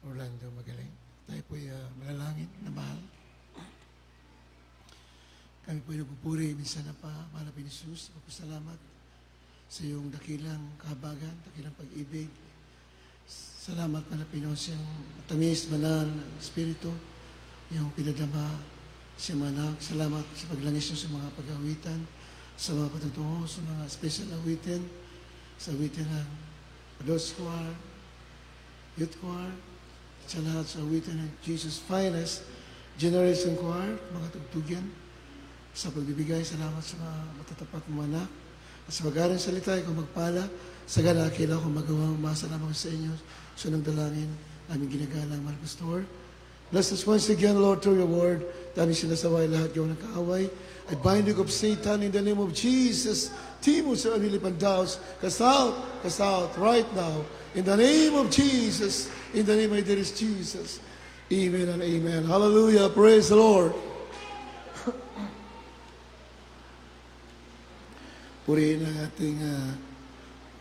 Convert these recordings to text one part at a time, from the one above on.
Orlando Magaling. Tayo po'y malalangin na mahal. Kami po'y nagpupuri minsan na pa, mahal na Jesus, magpasalamat sa iyong dakilang kahabagan, dakilang pag-ibig. Salamat na Pinos, yung matamis, banal, Espiritu, yung pinadama sa manak. Salamat sa paglangis niyo sa mga pag-awitan, sa mga patutungo, sa mga special awitin, sa awitin ng adults choir, youth choir, sa lahat sa awitin ng Jesus Finest Generation Choir, mga tugtugan, sa pagbibigay. Salamat sa mga matatapat mga anak. At sa pag-aaral salita, kung magpala, sa galakila kung magawa, masalamat sa inyo. So nang dalangin, aming ginagalang mahal pastor. Bless us once again, Lord, through your word. Dami sinasaway lahat yung nakaaway. I bind you of Satan in the name of Jesus. Timo sa anilipan daos. Cast out right now. In the name of Jesus. In the name of there is Jesus. Amen and amen. Hallelujah. Praise the Lord. Purihin ang ating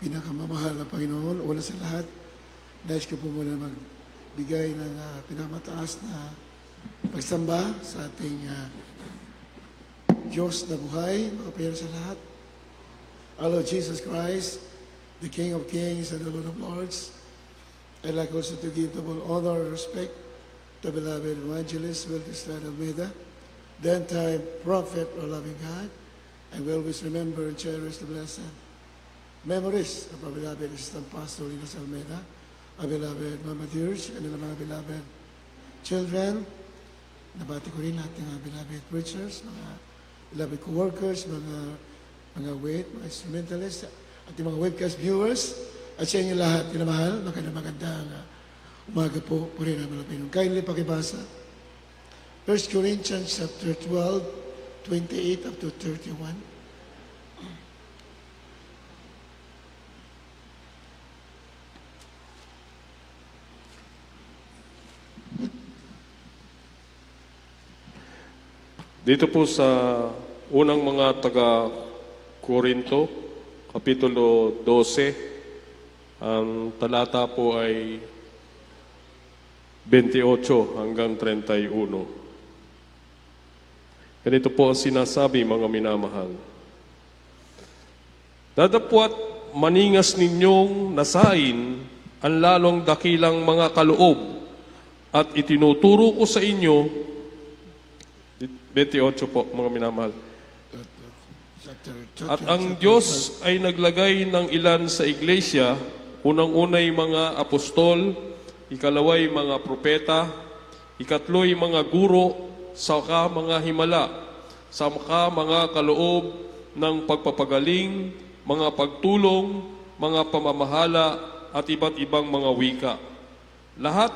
pinakamamahal na Panginoon. Una sa lahat, nais ko po muna magbigay ng pinamataas na pagsamba sa ating Diyos na buhay. Makapira sa lahat. Our Lord Jesus Christ, the King of Kings and the Lord of Lords. I'd like also to give double honor and respect to beloved evangelist, Wilkes Almeida, the entire prophet of loving God. I will always remember and cherish the blessed memories of our beloved Assistant Pastor Linus Almeida, our beloved Mama Dears, and the mga beloved children. Nabati ko rin lahat ng mga beloved preachers, mga beloved co-workers, mga mga instrumentalists, at yung mga webcast viewers, at sa inyo lahat, tinamahal, magandang umaga po rin ang malapinong. Kindly pakibasa. 1 Corinthians chapter 12, 28 up to 31. Dito po sa unang mga taga-Korinto, Kapitulo 12, ang talata po ay 28 hanggang 31. Ganito po ang sinasabi, mga minamahal. Dadapwat maningas ninyong nasain ang lalong dakilang mga kaloob at itinuturo ko sa inyo, 28 po, mga minamahal. At ang Diyos ay naglagay ng ilan sa iglesia, unang-unay mga apostol, ikalaway mga propeta, ikatloy mga guro, saka mga himala, saka mga kaloob ng pagpapagaling, mga pagtulong, mga pamamahala, at iba't ibang mga wika. Lahat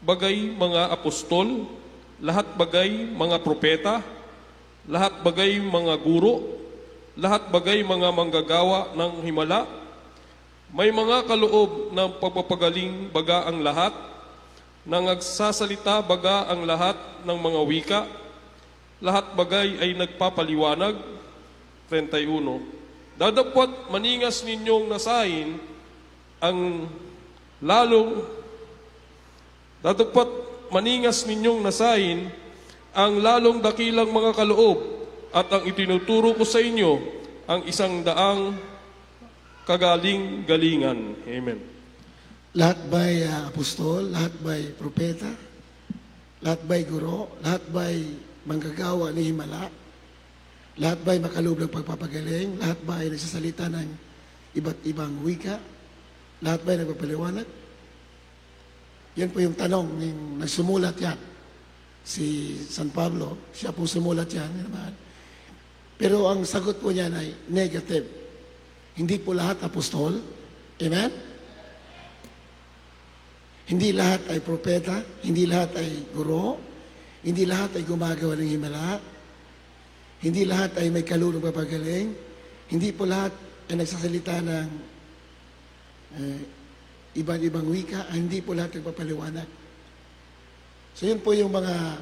bagay mga apostol, lahat bagay mga propeta, lahat bagay mga guro, lahat bagay mga manggagawa ng himala, may mga kaloob ng pagpapagaling baga ang lahat, nang nagsasalita baga ang lahat ng mga wika, lahat bagay ay nagpapaliwanag. 31. Dadapwat maningas ninyong nasain ang lalong dakilang mga kaloob at ang itinuturo ko sa inyo ang 100 kagaling-galingan. Amen. Lahat ba'y apostol, lahat ba'y propeta, lahat ba'y guro, lahat ba'y manggagawa ni himala, lahat ba'y makaloob ng pagpapagaling, lahat ba'y nagsasalita ng iba't ibang wika, lahat ba'y nagpapaliwanag? Yan po yung tanong ng nagsumulat yan. Si San Pablo, siya po sumulat yan. Pero ang sagot po niyan ay negative. Hindi po lahat apostol. Amen? Hindi lahat ay propeta, hindi lahat ay guro, hindi lahat ay gumagawa ng himala, hindi lahat ay may kalulong papagaling, hindi po lahat ay nagsasalita ng ibang wika, hindi po lahat nagpapaliwanag. So yun po yung mga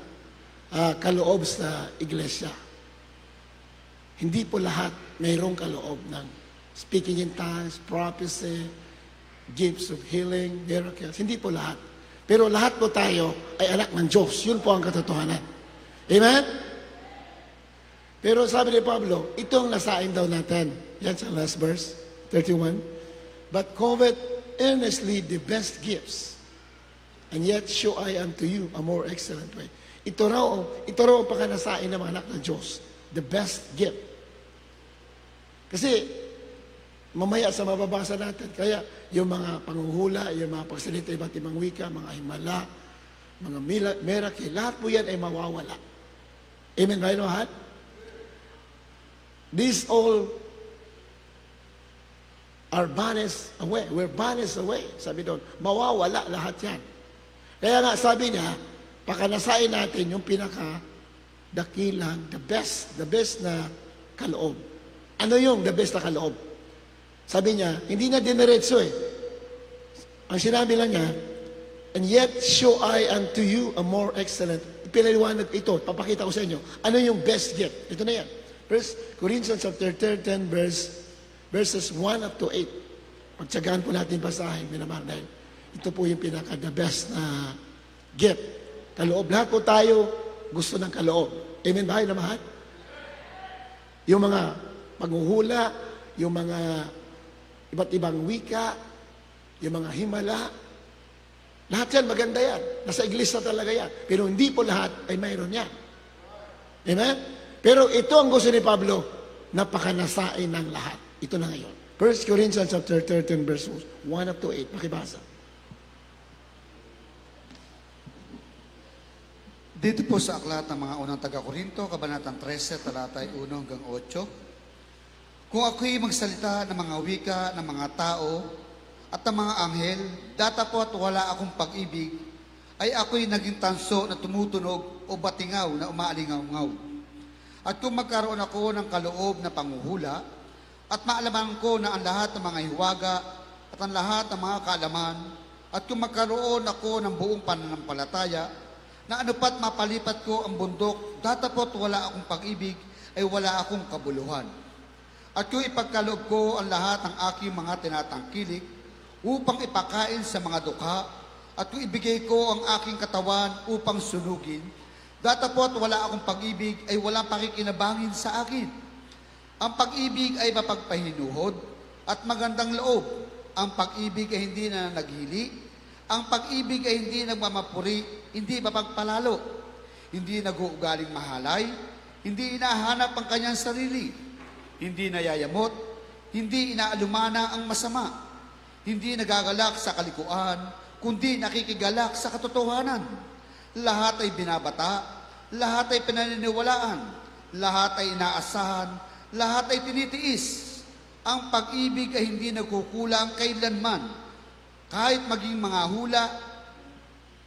kaloob sa iglesia. Hindi po lahat mayroong kaloob ng speaking in tongues, prophecy, gifts of healing, miracles. Hindi po lahat. Pero lahat po tayo ay anak ng Diyos. Yun po ang katotohanan. Amen? Pero sabi ni Pablo, itong nasain daw natin. Yan sa last verse, 31. But covet earnestly the best gifts, and yet show I unto you a more excellent way. Ito raw ang pakanasain ng mga anak ng Diyos. The best gift. Kasi, mamaya sa mababasa natin, kaya yung mga panghuhula, yung mga pagsalita iba't ibang wika, mga himala, mga miracle, lahat po yan ay mawawala. Amen ba yun, lahat? These all are banished away. We're banished away. Sabi doon, mawawala lahat yan. Kaya nga sabi niya, pakanasain natin yung pinaka-dakilang, the best na kaloob. Ano yung the best na kaloob? Sabi niya, hindi na diniretso eh. Ang sinabi lang niya, and yet show I unto you a more excellent. Pinaliwanag ito, papakita ko sa inyo. Ano yung best gift? Ito na yan. 1 Corinthians chapter 10, verses 1 up to 8. Pagtsagaan po natin basahin, minamahal, dahil ito po yung pinaka-the best na gift. Kaloob. Lahat po tayo gusto ng kaloob. Amen ba? Na mahal? Yung mga panghuhula, yung mga iba't ibang wika, yung mga himala, lahat yan maganda yan. Nasa iglesia talaga yan. Pero hindi po lahat ay mayroon yan. Amen? Pero ito ang gusto ni Pablo, napakanasain ng lahat. Ito na ngayon. 1 Corinthians chapter 13 verses 1 up to 8. Makibasa. Dito po sa aklat ng mga unang taga-Korinto, Kabanatang 13, talatay 1 hanggang 8. Kung ako'y magsalita ng mga wika ng mga tao at ng mga anghel, datapot wala akong pag-ibig, ay ako'y naging tanso na tumutunog o batingaw na umaalingaw-ngaw. At kung magkaroon ako ng kaloob na panguhula, at maalaman ko na ang lahat ng mga hiwaga at ang lahat ng mga kaalaman, at kung magkaroon ako ng buong pananampalataya, na anupat mapalipat ko ang bundok, datapot wala akong pag-ibig, ay wala akong kabuluhan. At kung ipagkaloob ko ang lahat ng aking mga tinatangkilik, upang ipakain sa mga dukha, at kung ibigay ko ang aking katawan upang sunugin, datapot wala akong pag-ibig, ay walang pakikinabangin sa akin. Ang pag-ibig ay mapagpahinuhod at magandang loob. Ang pag-ibig ay hindi na naghili. Ang pag-ibig ay hindi nagmamapuri, hindi mapagpalalo. Hindi nag-uugaling mahalay, hindi inahanap ang kanyang sarili. Hindi nayayamot, hindi inaalumana ang masama. Hindi nagagalak sa kalikuan, kundi nakikigalak sa katotohanan. Lahat ay binabata, lahat ay pinaniniwalaan, lahat ay inaasahan, lahat ay tinitiis. Ang pag-ibig ay hindi nagkukulang kailanman. Kahit maging mga hula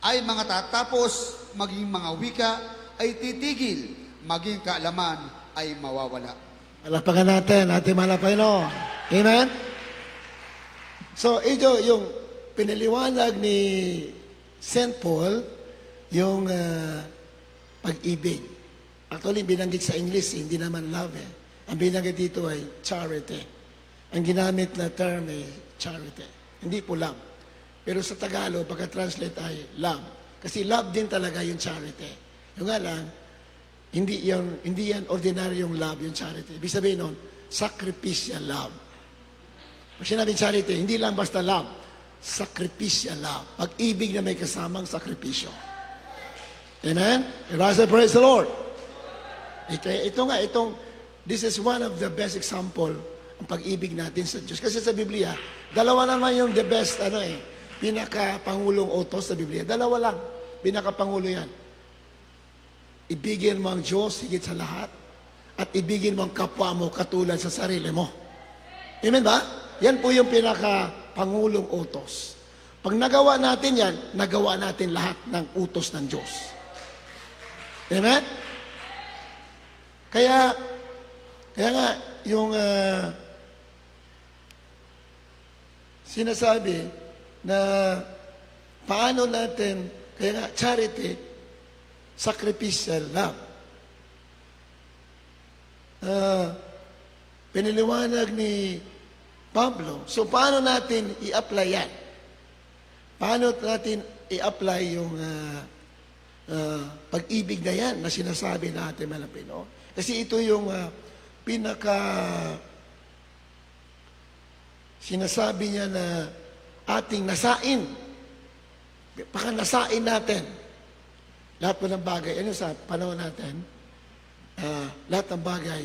ay mga tatapos, maging mga wika ay titigil, maging kaalaman ay mawawala. Malapakan natin, ating malapay, no? Amen? So, ito yung pinaliwanag ni St. Paul, yung pag-ibig. Actually, binanggit sa English, hindi naman love eh. Ang binanggit dito ay charity. Ang ginamit na term ay charity. Hindi po love. Pero sa Tagalog, pagka-translate ay love. Kasi love din talaga yung charity. Yung nga lang, hindi yan ordinaryong love, yung charity. Ibig sabihin nun, sacrificial love. Pag sinabing charity, hindi lang basta love, sacrificial love. Pag-ibig na may kasamang sakripisyo. Amen? Praise the Lord. This is one of the best example ang pag-ibig natin sa Diyos. Kasi sa Biblia, dalawa naman yung the best, pinaka-pangulong utos sa Biblia. Dalawa lang, pinaka-pangulo yan. Ibigin mo ang Diyos higit sa lahat at ibigin mo ang kapwa mo katulad sa sarili mo. Amen ba? Yan po yung pinaka-pangulong utos. Pag nagawa natin yan, nagawa natin lahat ng utos ng Diyos. Amen? Kaya nga, yung sinasabi na paano natin, kaya nga, charity, sacrificial love. Piniliwanag ni Pablo. So, paano natin i-apply yan? Paano natin i-apply yung pag-ibig na yan na sinasabi natin mga Pinoy? Kasi ito yung pinaka sinasabi niya na ating nasain. Baka nasain natin. Lahat po ng bagay, ano sa panahon natin, lahat ng bagay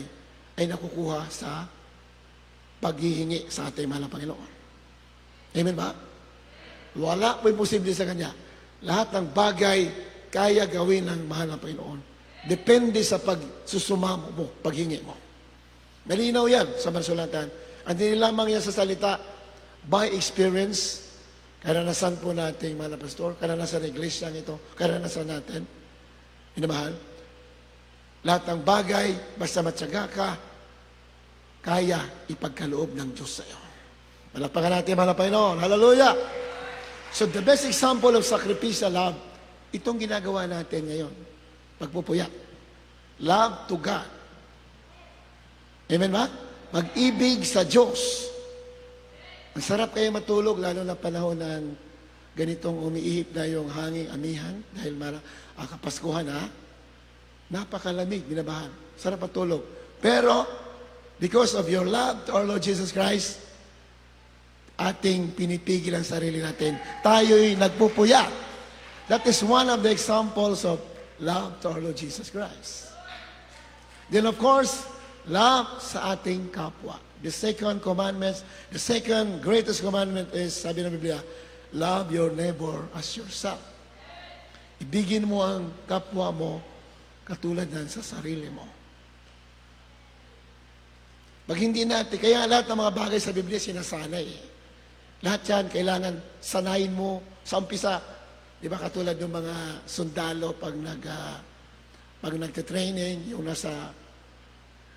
ay nakukuha sa paghihingi sa ating mahal na Panginoon. Amen ba? Wala po imposible sa Kanya. Lahat ng bagay kaya gawin ng mahal na Panginoon. Depende sa pagsusumamo mo, paghingi mo. Malinaw yan sa bansulatan. Ang lamang yan sa salita, by experience, karanasan po natin, mga pastor, karanasan ng iglesia ito, karanasan natin, minamahal, lahat ng bagay, basta matyaga ka, kaya ipagkaloob ng Diyos sa iyo. Malakpakan natin, mga Panginoon. Hallelujah! So the best example of sacrificial love, itong ginagawa natin ngayon, pagpupuyat. Love to God. Amen ba? Mag-ibig sa Diyos. Masarap kayo matulog, lalo na panahon ng ganitong umiihip na yung hanging amihan, dahil kapaskuhan na, napakalamig, binabahan. Sarap matulog. Pero, because of your love to our Lord Jesus Christ, ating pinipigil ang sarili natin. Tayo'y nagpupuyat. That is one of the examples of love to our Lord Jesus Christ. Then of course, love sa ating kapwa. The second commandment, the second greatest commandment is, sabi ng Biblia, love your neighbor as yourself. Ibigin mo ang kapwa mo katulad ng sa sarili mo. Pag hindi natin, kaya lahat ng mga bagay sa Biblia sinasanay. Lahat yan, kailangan sanayin mo sa umpisa. Di ba katulad ng mga sundalo pag nagte-training, yung nasa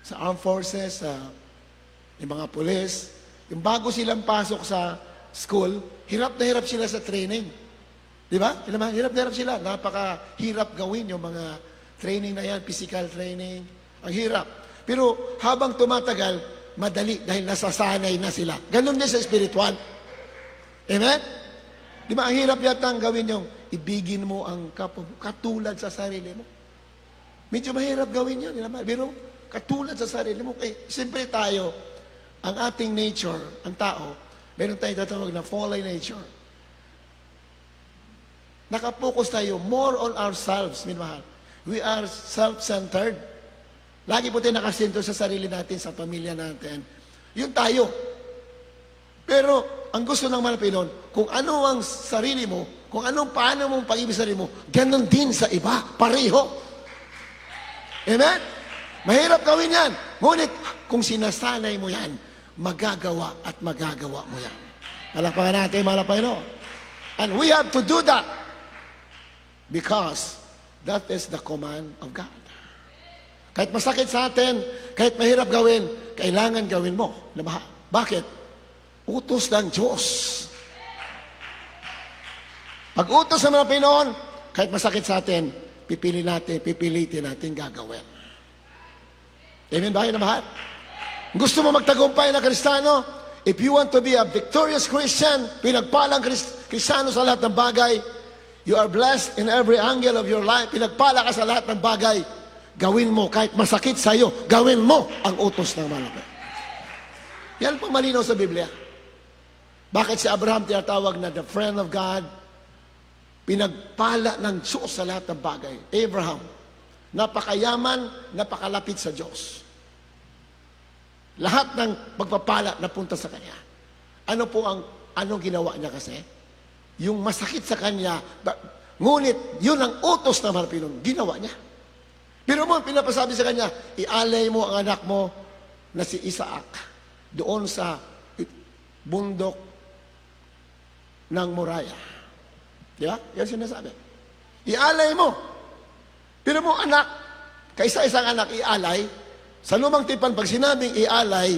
sa armed forces, yung mga pulis, yung bago silang pasok sa school, hirap na hirap sila sa training. Di ba? Hirap na hirap sila. Napakahirap gawin yung mga training na yan, physical training. Ang hirap. Pero habang tumatagal, madali dahil nasasanay na sila. Ganun din sa spiritual. Amen? Di ba, ang hirap yata ang gawin yung ibigin mo ang kapwa mo katulad sa sarili mo. Medyo mahirap gawin yun. Pero katulad sa sarili mo. Siyempre tayo, ang ating nature, ang tao, meron tayong tatawag na fallen nature. Nakapokus tayo more on ourselves, minmahal. We are self-centered. Lagi po tayo nakasinto sa sarili natin, sa pamilya natin. Yun tayo. Pero, ang gusto ng mga Pinoon, kung ano ang sarili mo, kung paano mong pag-ibig sa sarili mo, ganun din sa iba, pareho. Amen? Mahirap gawin yan. Ngunit, kung sinasanay mo yan, magagawa at magagawa mo yan. Palakpakan natin, mga Pinoon. And we have to do that because that is the command of God. Kahit masakit sa atin, kahit mahirap gawin, kailangan gawin mo. Bakit? Utos ng Diyos. Pag utos ng mga Pinoon, kahit masakit sa atin, pipilitin natin gagawin. Amen ba yun na mahal? Gusto mo magtagumpay na Kristiyano? If you want to be a victorious Christian, pinagpalang Kristiyano sa lahat ng bagay, you are blessed in every angle of your life, pinagpala ka sa lahat ng bagay, gawin mo, kahit masakit sa iyo, gawin mo ang utos ng malapit. Yan po malinaw sa Biblia. Bakit si Abraham tinatawag na the friend of God? Pinagpala ng Diyos sa lahat ng bagay. Abraham, napakayaman, napakalapit sa Diyos. Lahat ng pagpapala napunta sa Kanya. Ano po anong ginawa niya kasi? Yung masakit sa Kanya, ngunit yun ang utos ng mga Pinoon, ginawa niya. Pero mo, pinapasabi sa Kanya, ialay mo ang anak mo na si Isaac doon sa bundok ng Moriah. Di ba? Yan sinasabi. Ialay mo. Pero mo anak, kaisa-isang anak ialay, sa lumang tipan, pag sinabing ialay,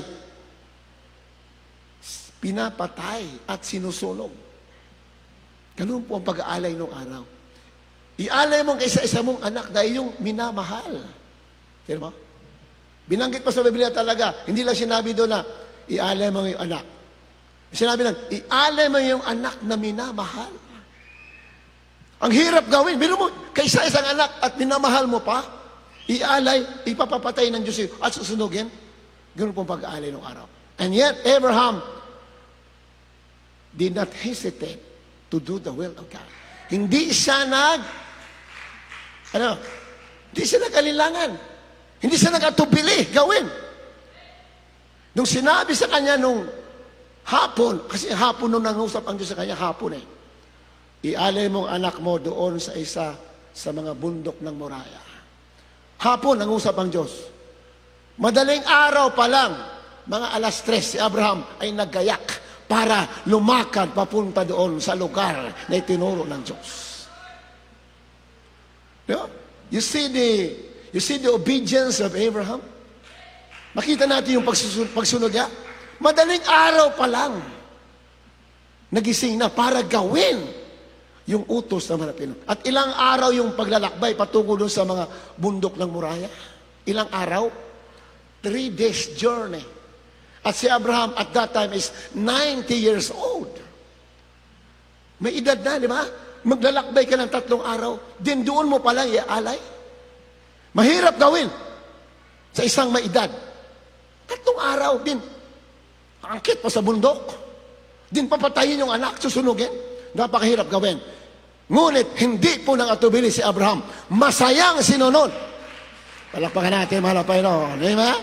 pinapatay at sinusunog. Ganun po ang pag-aalay nung araw. Ialay mo ang kaisa-isa mong anak na iyong minamahal. Di ba? Binanggit pa sa Biblia talaga, hindi lang sinabi doon na, ialay mo yung anak. Sinabi lang, ialay mo yung anak na minamahal. Ang hirap gawin. Biro mo, kaysa isang anak at minamahal mo pa, ialay, ipapapatay ng Diyos at susunugin. Ganun pong pag-aalay ng araw. And yet, Abraham did not hesitate to do the will of God. Hindi siya hindi siya nag-alilangan. Hindi siya nag-atubili gawin. Nung sinabi sa kanya nung hapon, kasi hapon nung nangusap ang Diyos sa kanya, hapon ialay mong anak mo doon sa isa sa mga bundok ng Moriah. Hapon nangusap ang Diyos. Madaling araw pa lang, mga alas 3, si Abraham ay naggayak para lumakad papunta doon sa lugar na itinuro ng Diyos. You see the obedience of Abraham? Makita natin yung pagsunod niya. Madaling araw pa lang, nagising na para gawin yung utos ng mga Pinoy. At ilang araw yung paglalakbay patungo doon sa mga bundok ng Moriah? Ilang araw? 3 days journey. At si Abraham at that time is 90 years old. May edad na, di ba? Maglalakbay ka ng 3 araw, din doon mo palang iaalay. Mahirap gawin sa isang may edad. 3 araw din. Angkit pa sa bundok. Din papatayin yung anak, susunugin. Napakahirap gawin. Ngunit hindi po nang atubili si Abraham. Masayang sinunod. Palakpakan natin, mahal na Panginoon. Amen?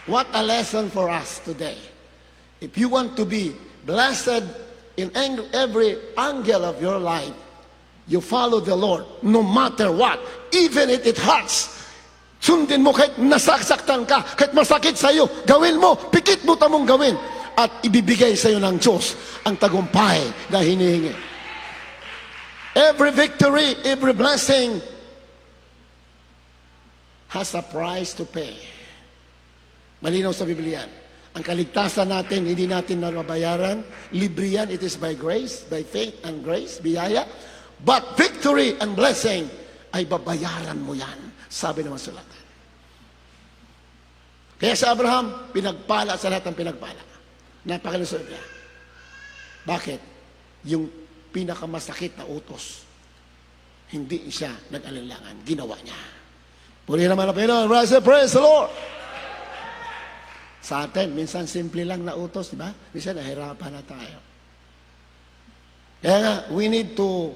What a lesson for us today. If you want to be blessed in every angle of your life, you follow the Lord no matter what. Even if it hurts. Sundin mo kahit nasasaktan ka, kahit masakit sa iyo, gawin mo, pikit mo tamong gawin. At ibibigay sa iyo ng Diyos ang tagumpay na hinihingi. Every victory, every blessing has a price to pay. Malinaw sa Biblia. Ang kaligtasan natin, hindi natin nababayaran. Libre yan, it is by grace, by faith and grace, biyaya. But victory and blessing, ay babayaran mo yan. Sabi naman sulatan. Kaya sa Abraham, pinagpala sa lahat ng pinagpala. Napakalusot niya. Bakit? Yung pinakamasakit na utos, hindi siya nag-alinlangan. Ginawa niya. Puri naman ang Panginoon. Praise the Lord. Sa atin, minsan simple lang na utos, di ba? Minsan nahirapan na tayo. Kaya nga, we need to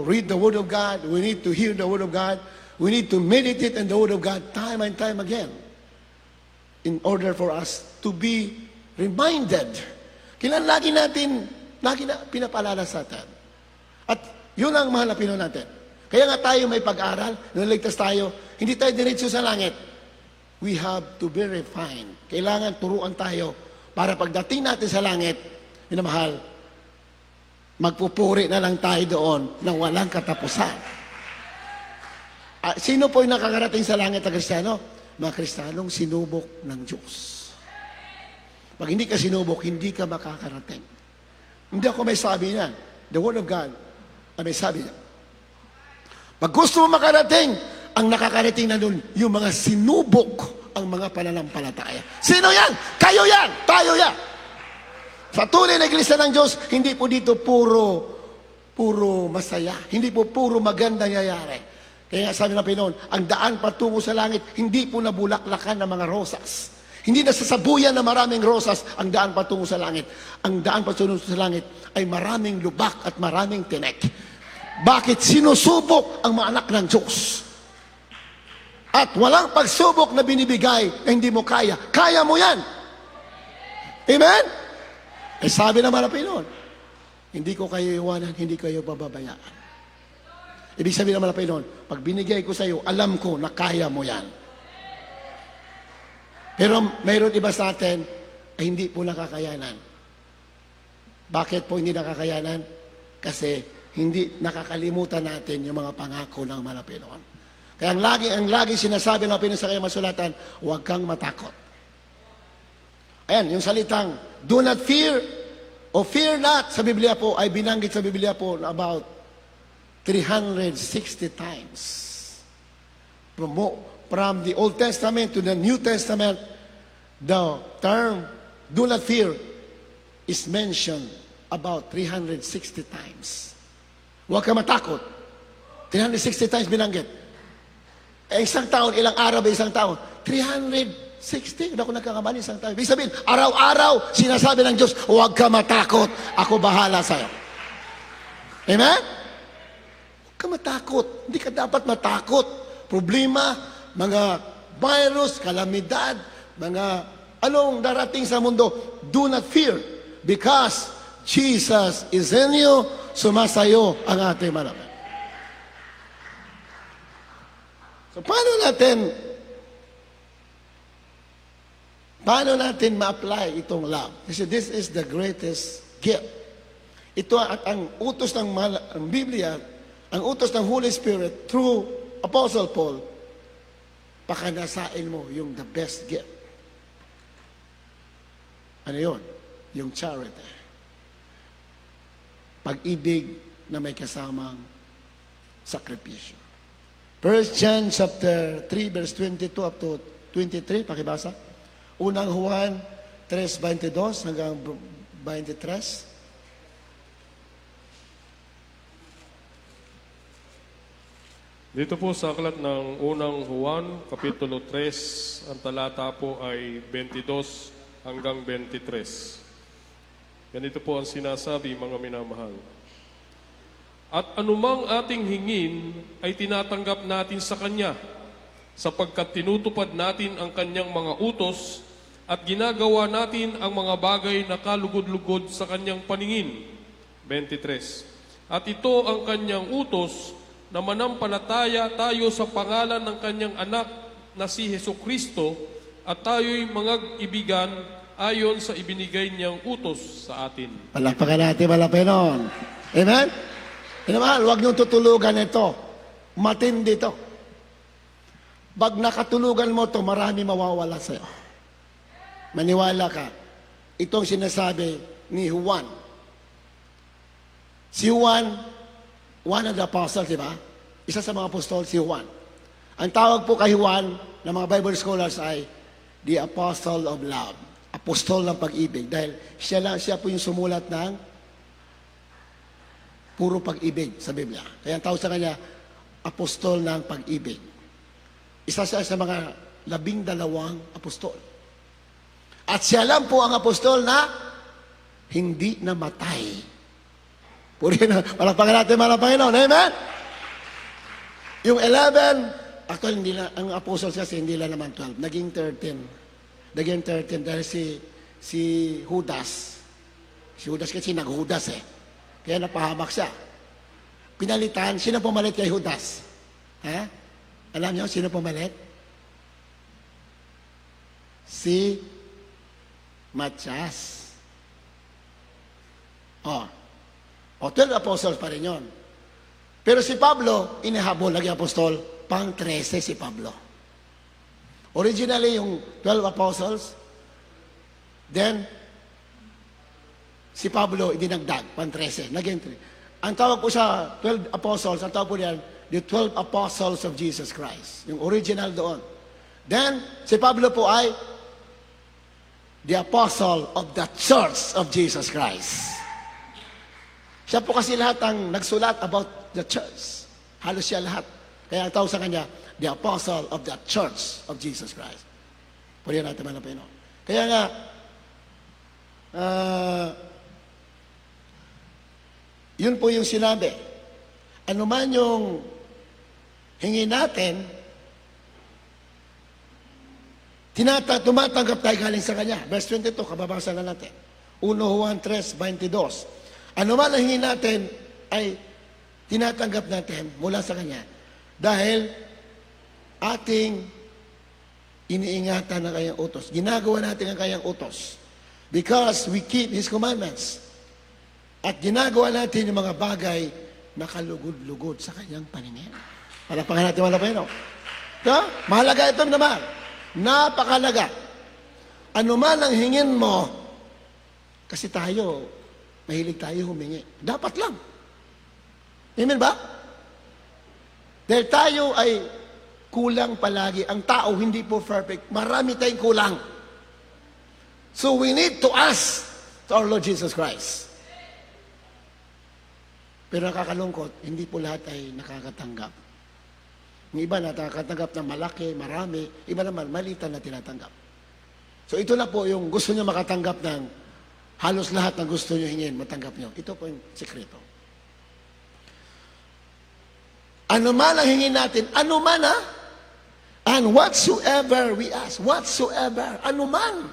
read the Word of God. We need to hear the Word of God. We need to meditate on the Word of God time and time again in order for us to be reminded. Kailan lagi na pinapaalala sa atin. At yun ang mahal na Pinoy natin. Kaya nga tayo may pag-aral, naligtas tayo, hindi tayo diretso sa langit. We have to be refined. Kailangan turuan tayo para pagdating natin sa langit, minamahal, magpupuri na lang tayo doon ng walang katapusan. Sino po yung nakakarating sa langit na Kristiyano? Mga Kristiyanong sinubok ng Diyos. Pag hindi ka sinubok, hindi ka makakarating. Hindi ako may sabi niyan. The Word of God, may sabi niya. Pag gusto mo makarating, ang nakakarating na doon, yung mga sinubok ang mga pananampalataya. Sino yan? Kayo yan! Tayo yan! Sa tunay na Iglesia ng Diyos, hindi po dito puro masaya. Hindi po puro maganda nangyayari. Kaya nga sabi ng Panginoon, ang daan patungo sa langit, hindi po nabulaklakan ng mga rosas. Hindi nasasabuyan na maraming rosas ang daan patungo sa langit. Ang daan patungo sa langit ay maraming lubak at maraming tinek. Bakit sinusubok ang mga anak ng Diyos? At walang pagsubok na binibigay na hindi mo kaya. Kaya mo yan. Amen? Sabi naman ng Panginoon, hindi ko kayo iwanan, hindi kayo bababayaan. Ibig sabihin naman ng Panginoon, pag binigay ko sa iyo, alam ko na kaya mo yan. Pero mayroon iba sa atin ay hindi po nakakayanan. Bakit po hindi nakakayanan? Kasi hindi nakakalimutan natin yung mga pangako ng mga Panginoon. Kaya ang lagi sinasabi ng Panginoon sa kanyang masulatan, huwag kang matakot. Ayan, yung salitang, do not fear o fear not sa Biblia po ay binanggit sa Biblia po na about 360 times. From the Old Testament to the New Testament, the term do not fear is mentioned about 360 times. Huwag ka matakot. 360 times binanggit. Isang taon, ilang araw ba isang taon? 360. Kung ako nagkakamali, isang taon. Ibig sabihin, araw-araw, sinasabi ng Diyos, huwag ka matakot. Ako bahala sa'yo. Amen? Huwag ka matakot. Hindi ka dapat matakot. Problema, mga virus, kalamidad, mga anong darating sa mundo, do not fear. Because Jesus is in you, sumasayo ang ating malaman. So, paano natin ma-apply itong love? Kasi this is the greatest gift. Ito at ang utos ng ang Biblia, ang utos ng Holy Spirit through Apostle Paul, pakanasain mo yung the best gift. Ano yun? Yung charity. Pag-ibig na may kasamang sakripisyo. 1 John chapter 3 verse 22 up to 23, pakibasa. Unang Juan 3:22 hanggang 23. Dito po sa aklat ng unang Juan, Kapitulo 3, ang talata po ay 22 hanggang 23. Ganito po ang sinasabi, mga minamahal. At anumang ating hingin ay tinatanggap natin sa Kanya, sapagkat tinutupad natin ang Kanyang mga utos at ginagawa natin ang mga bagay na kalugod-lugod sa Kanyang paningin. 23. At ito ang Kanyang utos, na manampalataya tayo sa pangalan ng Kanyang anak na si Hesukristo at tayo'y mga ibigan ayon sa ibinigay niyang utos sa atin. Palakpakan natin, malapinon. Amen? Minamahal, huwag niyong tutulugan ito. Matindi ito. Pag nakatulugan mo ito, marami mawawala sa'yo. Maniwala ka. Itong sinasabi ni Juan. Si Juan, one of the apostles, di ba? Isa sa mga apostol, si Juan. Ang tawag po kay Juan ng mga Bible scholars ay the Apostle of Love. Apostol ng pag-ibig. Dahil siya po yung sumulat ng puro pag-ibig sa Biblia. Kaya ang tawag sa kanya, apostol ng pag-ibig. Isa siya sa mga 12 apostol. At siya lang po ang apostol na hindi namatay. Puri na, malakpakan natin, malakpakan. Amen? Yung 11, actually, hindi na, ang apostles kasi hindi lang naman 12. Naging 13. Naging 13 dahil si Judas. Si Judas kasi nag-Judas eh. Kaya napahamak siya. Pinalitan, sino pumalit kay Judas? Ha? Alam niyo, sino pumalit? Si Matias. O 12 apostles pa rin yun. Pero si Pablo, inihabol, naging apostol, pang 13 si Pablo. Originally, yung 12 apostles, then, si Pablo, idinagdag, pang 13, naging 3. Ang tawag po sa 12 apostles, ang tawag po diyan, the 12 apostles of Jesus Christ. Yung original doon. Then, si Pablo po ay the apostle of the church of Jesus Christ. Siya po kasi lahat ang nagsulat about the church. Halos siya lahat. Kaya ang tawag sa kanya, the apostle of the church of Jesus Christ. Pwede natin manapin. Kaya nga, yun po yung sinabi. Ano man yung hingin natin, tumatanggap tayo galing sa Kanya. Verse 22, kababasa na natin. 1 Juan 3:22. Ano man ang hingin natin ay tinatanggap natin mula sa Kanya. Dahil ating iniingatan ng Kanyang utos. Ginagawa natin ang Kanyang utos. Because we keep His commandments. At ginagawa natin yung mga bagay na kalugod-lugod sa Kanyang paningin. Palapakan natin, malapino. Mahalaga ito naman. Napakalaga. Ano man ang hingin mo, kasi tayo, mahilig tayo humingi. Dapat lang. Amen ba? Dahil tayo ay kulang palagi. Ang tao hindi po perfect. Marami tayong kulang. So we need to ask to our Lord Jesus Christ. Pero nakakalungkot, hindi po lahat ay nakakatanggap. Yung iba nakakatanggap ng malaki, marami, iba naman malitan na tinatanggap. So ito na po yung gusto nyo makatanggap ng halos lahat ng gusto nyo hingin, matanggap nyo. Ito po yung sekreto. Ano man ang hingin natin, ano man and whatsoever we ask, whatsoever, ano man,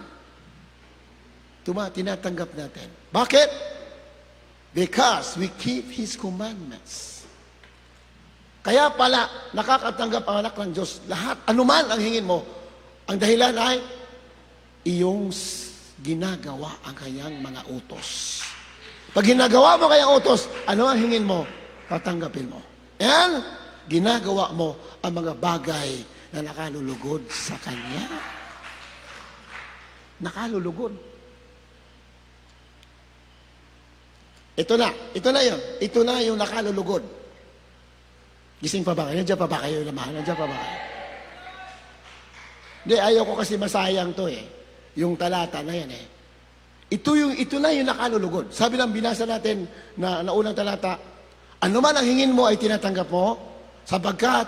tinatanggap natin. Bakit? Because we keep His commandments. Kaya pala, nakakatanggap ang anak ng Diyos. Lahat, anuman ang hingin mo, ang dahilan ay iyong ginagawa ang kanyang mga utos. Pag ginagawa mo kayang utos, ano ang hingin mo? Tatanggapin mo. And ginagawa mo ang mga bagay na nakalulugod sa Kanya. Nakalulugod. Ito na yun. Ito na yung nakalulugod. Gising pa ba kayo? Nandiyan pa ba kayo naman? Nandiyan pa ba kayo? Hindi, ayaw ko kasi masayang to eh. Yung talata na yan eh. Ito na yung nakalulugod. Sabi lang, binasa natin na unang talata, ano man ang hingin mo ay tinatanggap mo, sapagkat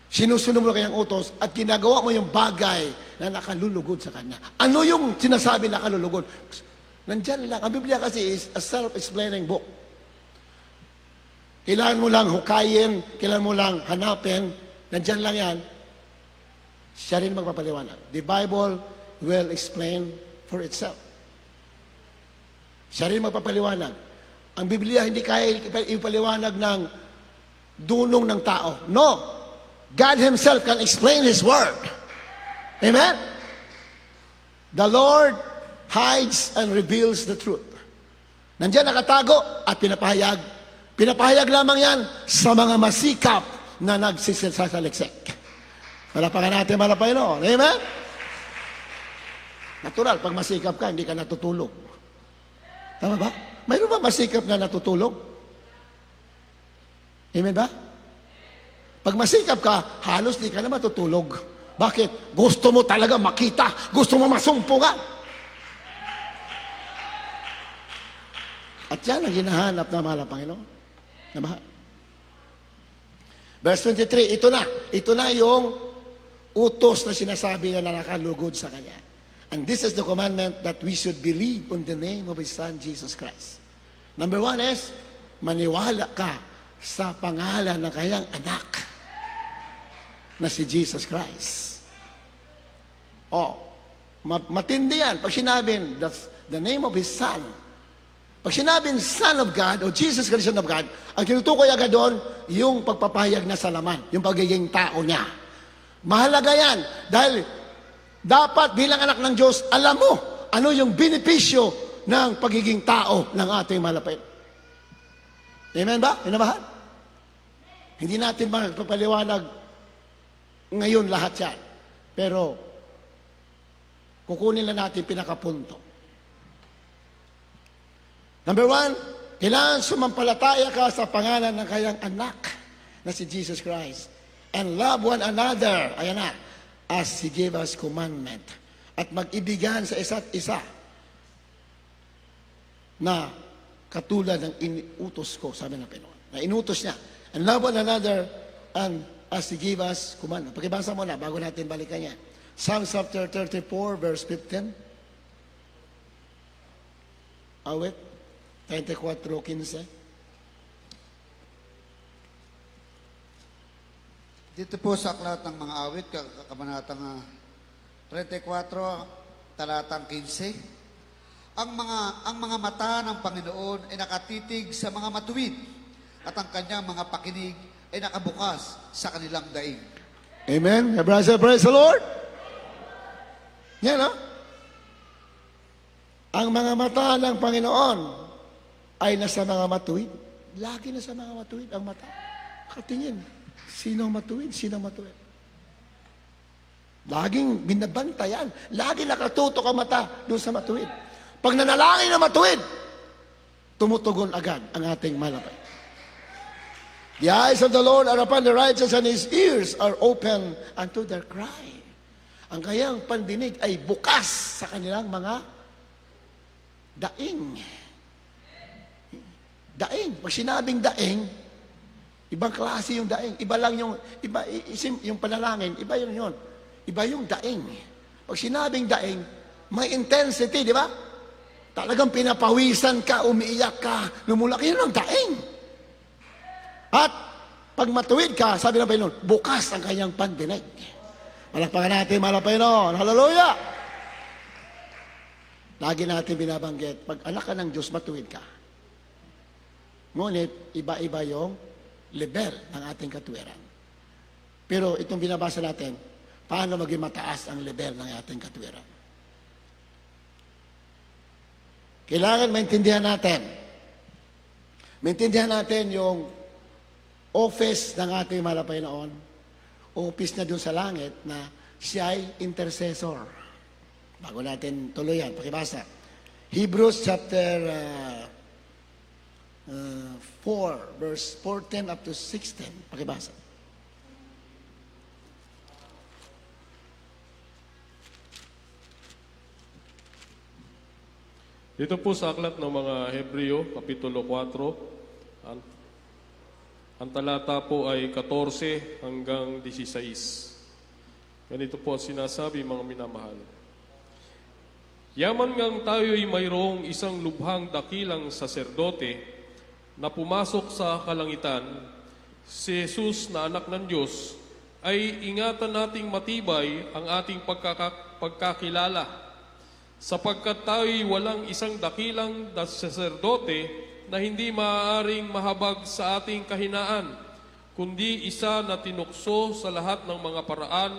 sinusunod mo kayang utos at ginagawa mo yung bagay na nakalulugod sa Kanya. Ano yung sinasabi nakalulugod? Nandyan lang. Ang Biblia kasi is a self-explaining book. Kailangan mo lang hukayin, kailangan mo lang hanapin, nandyan lang yan, siya rin magpapaliwanag. The Bible will explain for itself. Siya rin magpapaliwanag. Ang Biblia hindi kaya ipaliwanag ng dunong ng tao. No! God Himself can explain His Word. Amen? The Lord hides and reveals the truth. Nandiyan nakatago at pinapahayag. Pinapahayag lamang yan sa mga masikap na nagsisasaliksik. Malapakan natin, malapakan noon. Amen? Natural, pag masikap ka, hindi ka natutulog. Tama ba? Mayroon ba masikap na natutulog? Amen ba? Pag masikap ka, halos di ka na matutulog. Bakit? Gusto mo talaga makita. Gusto mo masumpungan. At yan ang hinahanap ng mahal na Panginoon. Verse 23, ito na yung utos na sinasabi na nakalugod sa Kanya. And this is the commandment that we should believe on the name of His Son, Jesus Christ. Number 1 is, maniwala ka sa pangalan ng kanyang anak na si Jesus Christ. Matindi yan. Pag sinabing the name of His Son, pag sinabing Son of God o Jesus Christ, Son of God, ang tinutukoy agad doon, yung pagpapahayag na sa laman, yung pagiging tao niya. Mahalaga yan dahil dapat bilang anak ng Diyos, alam mo ano yung benepisyo ng pagiging tao ng ating malapit. Amen ba? Inabahan? Hindi natin magpapaliwanag ngayon lahat yan. Pero kukunin lang natin pinakapunto. Number 1, kailangan sumampalataya ka sa pangalan ng kanyang anak na si Jesus Christ. And love one another. Ayan na. As He gave us commandment. At mag-ibigan sa isa't isa na katulad ng inutos ko, sabi ng Panginoon. Na inutos niya. And love one another and as He gave us commandment. Pakibasa mo na bago natin balikan yan. Psalms chapter 34 verse 15. Awit 34:15. Dito po sa aklat ng mga awit, kabanatang 34, talatang 15. Ang mga mata ng Panginoon ay nakatitig sa mga matuwid at ang kanyang mga pakinig ay nakabukas sa kanilang daig. Amen. Praise the Lord. Yan, no? Ang mga mata ng Panginoon ay nasa mga matuwid. Lagi nasa mga matuwid ang mata. Katingin. Sino matuwid? Sino matuwid? Laging binabantayan. Lagi nakatutok ang mata doon sa matuwid. Pag nanalangin na matuwid, tumutugon agad ang ating malapit. The eyes of the Lord are upon the righteous and His ears are open unto their cry. Ang kanyang pandinig ay bukas sa kanilang mga daing. Daing. Pag sinabing daing, ibang klase yung daing. Iba lang yung panalangin, iba yun. Iba yung daing. Pag sinabing daing, may intensity, di ba? Talagang pinapawisan ka, umiiyak ka, lumulak. Yun ang daing. At pag matuwid ka, sabi ng Panginoon, bukas ang kanyang pandinig. Palakpakan natin, mahal na Panginoon. Hallelujah! Lagi natin binabanggit, pag anak ka ng Diyos, matuwid ka. Ngunit, iba-iba yung level ng ating katuwiran. Pero itong binabasa natin, paano maging mataas ang level ng ating katuwiran? Kailangan maintindihan natin. Maintindihan natin yung office ng ating mahal na Panginoon. Office na dun sa langit na siya ay intercessor. Bago natin tuloyan, pakibasa. Hebrews chapter 4, verse 14 up to 16. Pakibasa. Dito po sa aklat ng mga Hebreo, Kapitulo 4, ang talata po ay 14 hanggang 16. Ganito po ang sinasabi, mga minamahal. Yaman ngang tayo'y mayroong isang lubhang dakilang saserdote na pumasok sa kalangitan, si Jesus na anak ng Diyos, ay ingatan nating matibay ang ating pagkakilala, sapagkat tayo'y walang isang dakilang saserdote na hindi maaaring mahabag sa ating kahinaan, kundi isa na tinukso sa lahat ng mga paraan,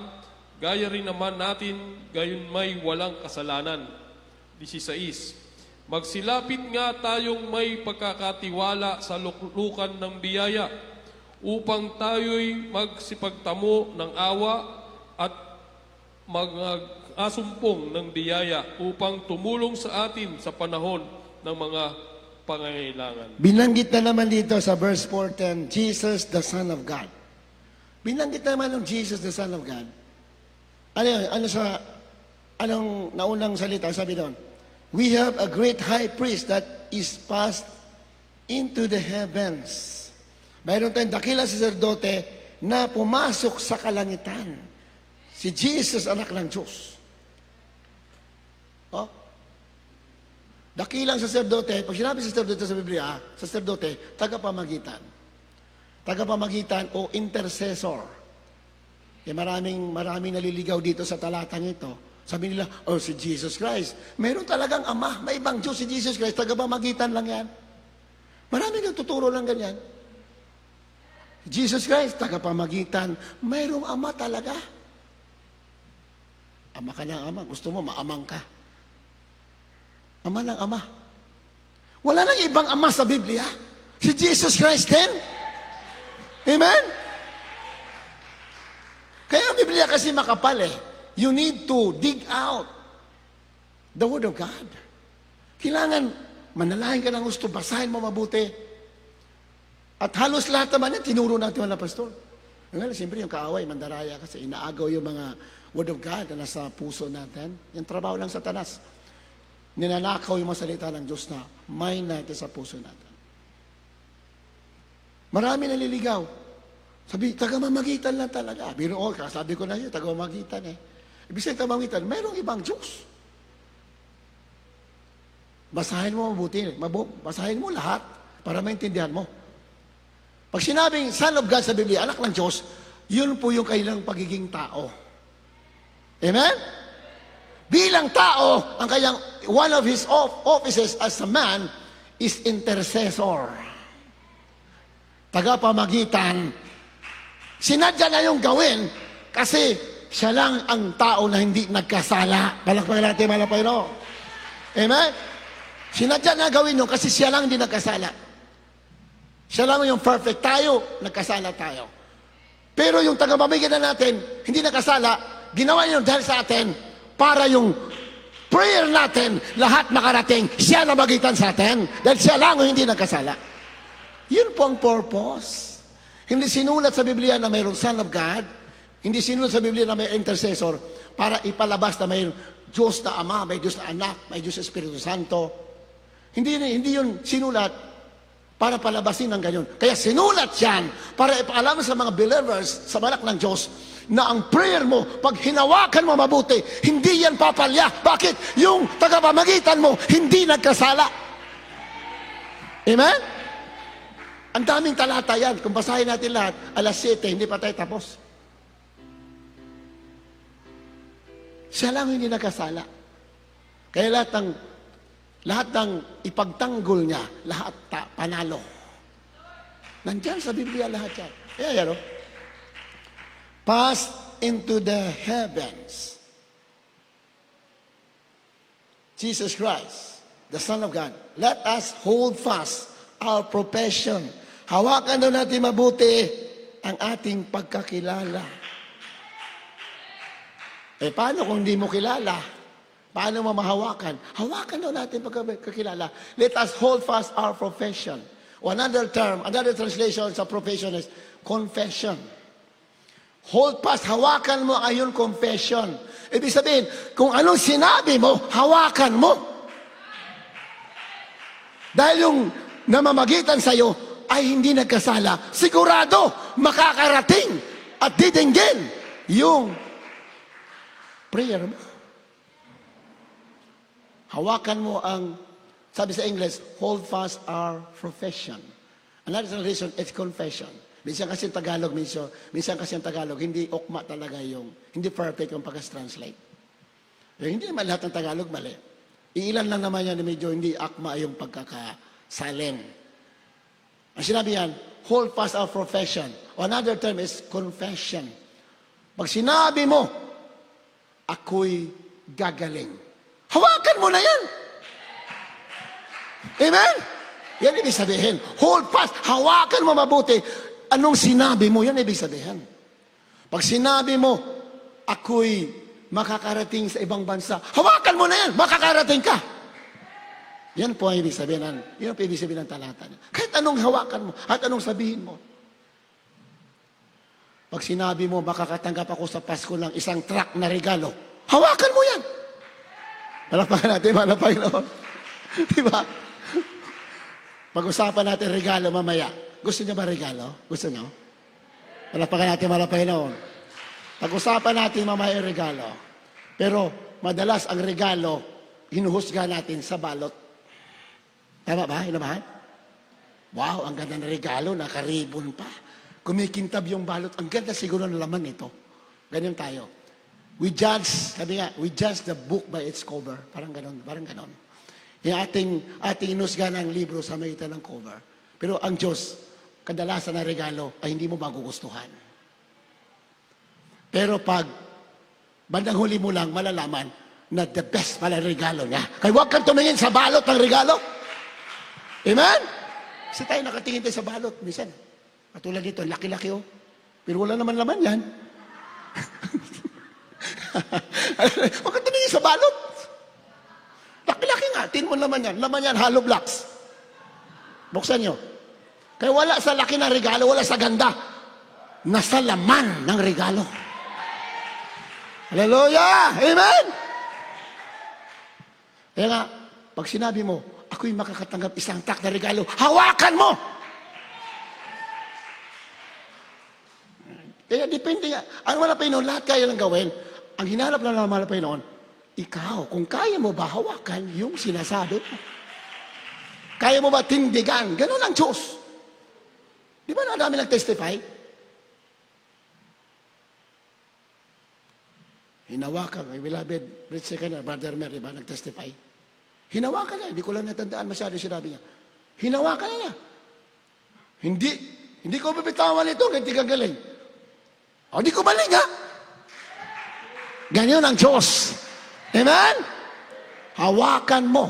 gaya rin naman natin, gayon may walang kasalanan. 16. Magsilapit nga tayong may pagkakatiwala sa luklukan ng biyaya, upang tayo'y magsipagtamo ng awa at mag-asumpong ng biyaya upang tumulong sa atin sa panahon ng mga pangangailangan. Binanggit na naman dito sa verse 14, Jesus the Son of God. Binanggit naman ng Jesus the Son of God. Anong naunang salita? Sabi doon, we have a great high priest that is passed into the heavens. Mayroon tayong dakilang saserdote na pumasok sa kalangitan. Si Jesus, anak ng Diyos. Oh? Dakilang saserdote, pag sinabi saserdote sa Biblia, saserdote, tagapamagitan. Tagapamagitan o intercessor. Maraming naliligaw dito sa talatang ito. Sabi nila, oh, si Jesus Christ. Meron talagang ama, may ibang Diyos si Jesus Christ, tagapamagitan lang yan. Maraming nagtuturo lang ganyan. Jesus Christ, tagapamagitan, mayroong ama talaga. Ama ka ng ama, gusto mo, maamang ka. Ama ng ama. Wala nang ibang ama sa Biblia. Si Jesus Christ din. Amen? Kaya ang Biblia kasi makapal eh. You need to dig out the Word of God. Kailangan manalangin ka ng gusto, basahin mo mabuti. At halos lahat naman yan, tinuro natin mga pastor. Ngayon, siyempre yung kaaway, mandaraya kasi inaagaw yung mga Word of God na nasa puso natin. Yung trabaho ng Satanas. Ninanakaw yung mga salita ng Diyos na may natin sa puso natin. Marami naliligaw. Sabi, tagamamagitan lang talaga. Biro, sabi ko na yun, tagamamagitan eh. Ibig sabihin tagamamagitan, mayroong ibang Diyos. Basahin mo mabuti. Basahin mo lahat para maintindihan mo. Pag sinabing Son of God sa Biblia, anak ng Diyos, yun po yung kailang pagiging tao. Amen? Bilang tao, ang kanyang, one of his offices as a man is intercessor. Tagapamagitan. Sinadya na yung gawin kasi siya lang ang tao na hindi nagkasala. Palakpakan natin, Panginoon. Amen? Sinadya na gawin yun kasi siya lang hindi nagkasala. Siya lang yung perfect. Tayo, nagkasala tayo. Pero yung tagapamagitan natin, hindi nagkasala, ginawa niyo dahil sa atin, para yung prayer natin, lahat makarating, siya na magitan sa atin, dahil siya lang ang hindi nagkasala. Yun po ang purpose. Hindi sinulat sa Biblia na mayroong Son of God, hindi sinulat sa Biblia na may intercessor, para ipalabas na may Diyos na Ama, may Diyos na Anak, may Diyos na Espiritu Santo. Hindi yun sinulat para palabasin ng ganyan. Kaya sinulat yan para ipaalam sa mga believers sa balak ng Diyos na ang prayer mo, pag hinawakan mo mabuti, hindi yan papalya. Bakit? Yung tagapamagitan mo, hindi nagkasala. Amen? Ang daming talata yan. Kung basahin natin lahat, alas 7, hindi pa tayo tapos. Siya lang hindi nagkasala. Kaya lahat ng ipagtanggol niya, lahat panalo. Nandyan sa Biblia lahat yan. Kaya yan, no? Passed into the heavens. Jesus Christ, the Son of God. Let us hold fast our profession. Hawakan daw natin mabuti ang ating pagkakilala. Paano kung hindi mo kilala? Paano mo mahawakan? Hawakan daw natin pagkakilala. Let us hold fast our profession. O another term, another translation sa profession is confession. Hold fast, hawakan mo ayon confession. Ibig sabihin, kung anong sinabi mo, hawakan mo. Dahil yung namamagitan sa'yo ay hindi nagkasala, sigurado makakarating at didinggin yung prayer mo. Hawakan mo ang, sabi sa English, hold fast our profession. Another translation, it's confession. Minsan kasi Tagalog, minsan kasi ang Tagalog, hindi okma talaga yung, hindi perfect yung pag-translate. Hindi naman lahat ng Tagalog mali. Iilan lang naman yan na medyo hindi akma yung pagkakasalin. Ang sinabi yan, hold fast our profession. O another term is confession. Pag sinabi mo, ako'y gagaling. Hawakan mo na yan. Amen? Yan ibig sabihin. Hold fast. Hawakan mo mabuti. Anong sinabi mo? Yan ibig sabihin. Pag sinabi mo, ako'y makakarating sa ibang bansa, hawakan mo na yan. Makakarating ka. Yan po ang ibig sabihin. Yan ang ibig sabihin ng talata. Kahit anong hawakan mo, at anong sabihin mo. Pag sinabi mo, makakatanggap ako sa Pasko ng isang truck na regalo, hawakan mo yan. Malapakan natin, malapakan natin. Diba? Pag-usapan natin regalo mamaya. Gusto niyo ba regalo? Gusto niyo? Malapakan natin, malapakan natin. Pag-usapan natin mamaya yung regalo. Pero madalas ang regalo, hinuhusga natin sa balot. Tama ba? Inabahan? Wow, ang ganda ng regalo, nakaribon pa. Kumikintab yung balot. Ang ganda siguro ng laman nito. Ganyan tayo. We judge, sabi nga, we judge the book by its cover. Parang ganon, parang ganon. Yung ating inusga ng libro sa magitan ng cover. Pero ang Diyos, kadalasan na regalo ay hindi mo magugustuhan. Pero pag bandang huli mo lang malalaman na the best pala regalo niya. Kaya huwag kang tumingin sa balot ng regalo. Amen? Kasi tayo nakatingin tayo sa balot. Minsan, katulad dito, laki-laki oh. Pero wala naman laman yan. Huwag kang tumingin sa balot. Laki-laki nga. Tin mo laman yan. Laman yan, hollow blocks. Buksan nyo. Kaya wala sa laki ng regalo, wala sa ganda. Nasa laman ng regalo. Hallelujah! Amen! Kaya nga, pag sinabi mo, ako'y makakatanggap isang truck na regalo, hawakan mo! Kaya depende nga. Ang malapay noon, lahat kaya lang gawin. Ang hinanap lang ng malapay noon, ikaw, kung kaya mo ba hawakan yung sinasabi mo? Kaya mo ba tindigan? Ganun ang Diyos. Di ba na dami nag-testify? Hinawakan, my beloved, Brother Mary, ba nag-testify? Hinawakan niya. Hindi ko lang natandaan masyado sinabi niya. Hinawakan niya. Hindi ko bibitawan ito, ganti kagaling. O, di ko maling, ha? Ganyan ang Diyos. Amen? Hawakan mo.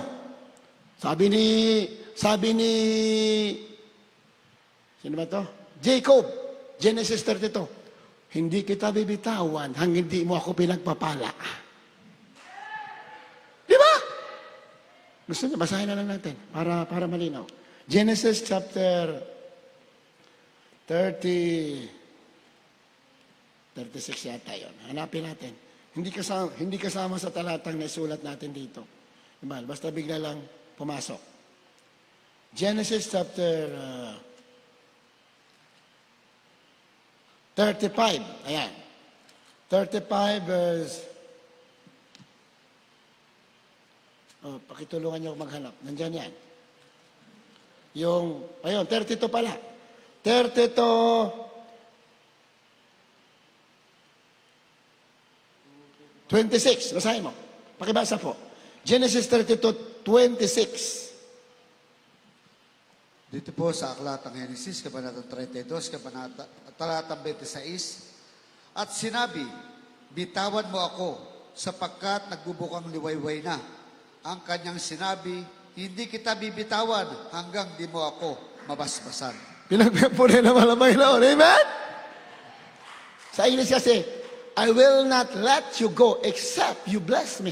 Sabi ni, sino ba to? Jacob, Genesis 32. Hindi kita bibitawan hanggang hindi mo ako pinagpapala. Di ba? Gusto niyo, basahin na lang natin para malinaw. Genesis chapter 36 yata yun. Hanapin natin. Hindi kasama sa talatang naisulat natin dito. Diba? Basta bigla lang pumasok. Genesis chapter 35. Ayan. 35 verse... Oh, pakitulungan niyo ako maghanap. Nandyan yan. Yung, ayun, 32 pala. 32... 26. Basahin mo. Pakibasa po. Genesis 32:26. Dito po sa Aklatang Genesis, Kabanatang 32, talatang 26. At sinabi, bitawan mo ako, sapagkat nagbubukang liwayway na. Ang kanyang sinabi, hindi kita bibitawan hanggang di mo ako mabasbasan. Pinagpapuri na malamay na. Amen? Sa English kasi, I will not let you go except you bless me.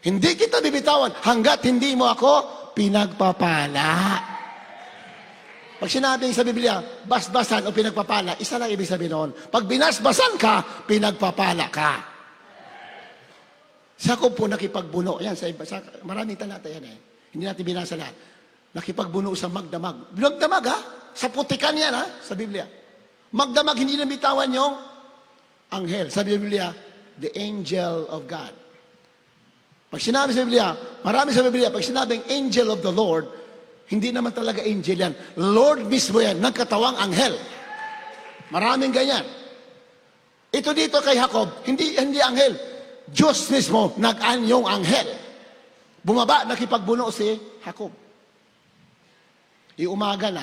Hindi kita bibitawan hanggat hindi mo ako pinagpapala. Pag sinabing sa Biblia, basbasan o pinagpapala, isa lang ibig sabihin noon. Pag binasbasan ka, pinagpapala ka. Sa ko po nakipagbuno. Yan, maraming talata yan eh. Hindi natin binasa lahat. Nakipagbuno sa magdamag. Magdamag ha? Sa putikan yan ha? Sa Biblia. Magdamag, hindi na bitawan yung anghel. Sa Biblia, the angel of God. Pag sinabi sa Biblia, marami sa Biblia, pag sinabing angel of the Lord, hindi naman talaga angel yan. Lord mismo yan, nagkatawang anghel. Maraming ganyan. Ito dito kay Jacob, hindi anghel. Diyos mismo, nag-anyong anghel. Bumaba, nakipagbuno si Jacob. Iumaga na.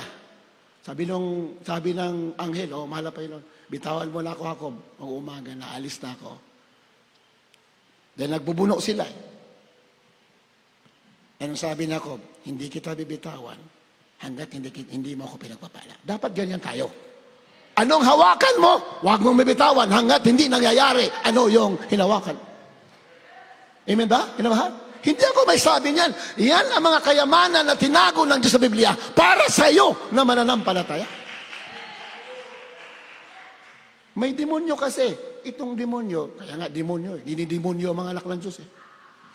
Sabi ng anghel, oh, mahal pa yun. Bitawan mo na ako, Jacob. Mag-umaga na, alis na ako. Then nagbubuno sila. Anong sabi na Jacob? Hindi kita bibitawan hanggat hindi mo ako pinagpapala. Dapat ganyan tayo. Anong hawakan mo? Huwag mong bibitawan hanggat hindi nangyayari. Ano yung hinawakan? Amen ba? Hinamahal? Hindi ako may sabi niyan. Yan ang mga kayamanan na tinago ng Diyos sa Biblia para sa iyo na mananampalataya. May demonyo kasi. Itong demonyo, kaya nga demonyo eh. Dinidemonyo ang mga anak ng Diyos eh.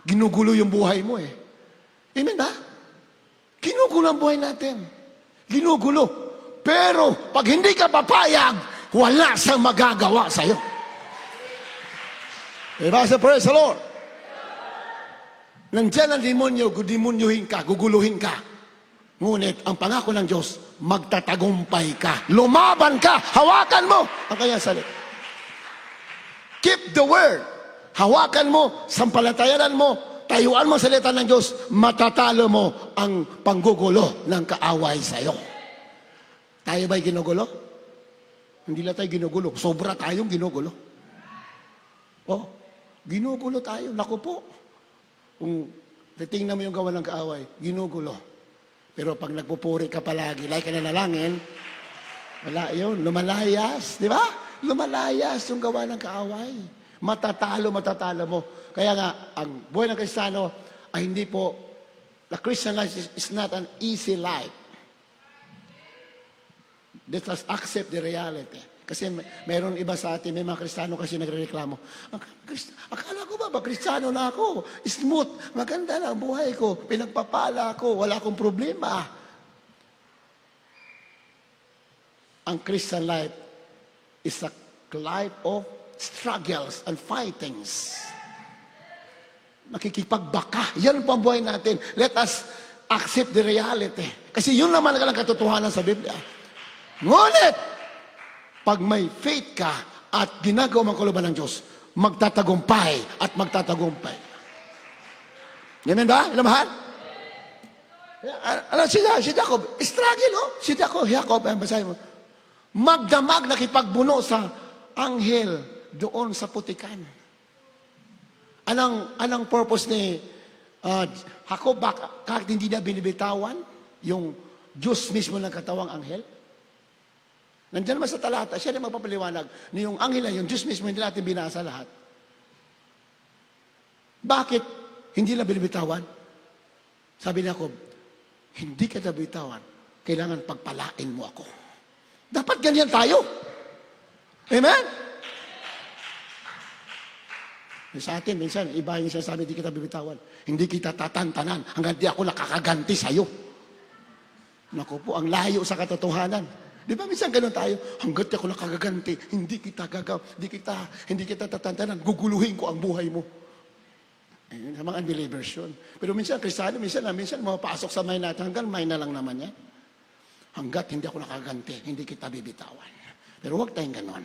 Ginugulo yung buhay mo eh. Amen ba? Ginugulo ang buhay natin. Ginugulo. Pero pag hindi ka papayag, wala siyang magagawa sa'yo. Diba? Praise the Lord. Nandiyan ang demonyo, demonyohin ka, guguluhin ka. Ngunit ang pangako ng Diyos, magtatagumpay ka. Lumaban ka, hawakan mo ang kanyang salita. Keep the word. Hawakan mo, sampalatayanan mo, tayuan mo ang salita ng Diyos, matatalo mo ang panggugulo ng kaaway sa iyo. Tayo ba'y ginugulo? Hindi lang tayo ginugulo. Sobra tayong ginugulo. Oh, ginugulo tayo. Naku po. Kung titingnan mo yung gawa ng kaaway, ginugulo. Pero pag nagpupuri ka palagi, like ka nanalangin, wala yun. Lumalayas. Di ba? Lumalayas yung gawa ng kaaway. Matatalo mo. Kaya nga, ang buhay ng Kristiyano ay hindi po, the Christian life is not an easy life. Let us accept the reality. Kasi mayroon iba sa atin, may mga Kristiyano kasi nagrereklamo. Akala ko ba Kristiyano na ako? Smooth, maganda na ang buhay ko, pinagpapala ako, wala akong problema. Ang Christian life is a life of struggles and fightings. Nakikipagbaka. Yan po ang buhay natin. Let us accept the reality. Kasi yun naman ang katotohanan sa Biblia. Ngunit, pag may faith ka at ginagawa ang kalooban ng Diyos, magtatagumpay at magtatagumpay. Amen ba? Ilamahal? Ano si Jacob? Struggle, oh. Si Jacob, basahin mo. Magdamag nakipagbuno sa anghel doon sa putikan. Anong purpose ni Jacob? Bakit hindi na binibitawan yung Diyos mismo ng katawang anghel? Nandiyan naman sa talata, siya na magpapaliwanag na yung anghel na yung Diyos mismo, hindi natin binasa lahat. Bakit hindi na binibitawan? Sabi ni Jacob, hindi ka na binibitawan, kailangan pagpalain mo ako. Dapat ganyan tayo. Amen? Sa atin, minsan, iba yung sinasabi, hindi kita bibitawan. Hindi kita tatantanan hanggang di ako nakakaganti sa'yo. Naku po, ang layo sa katotohanan. Di ba minsan ganun tayo? Hanggat ako nakagaganti, hindi kita tatantanan, guguluhin ko ang buhay mo. Ayun, sa mga unbelievers yun. Pero minsan, Kristiyano, minsan mapasok sa mind natin, hanggang mind na lang naman yan. Hanggat hindi ako nakaganti, hindi kita bibitawan. Pero huwag tayong ganon.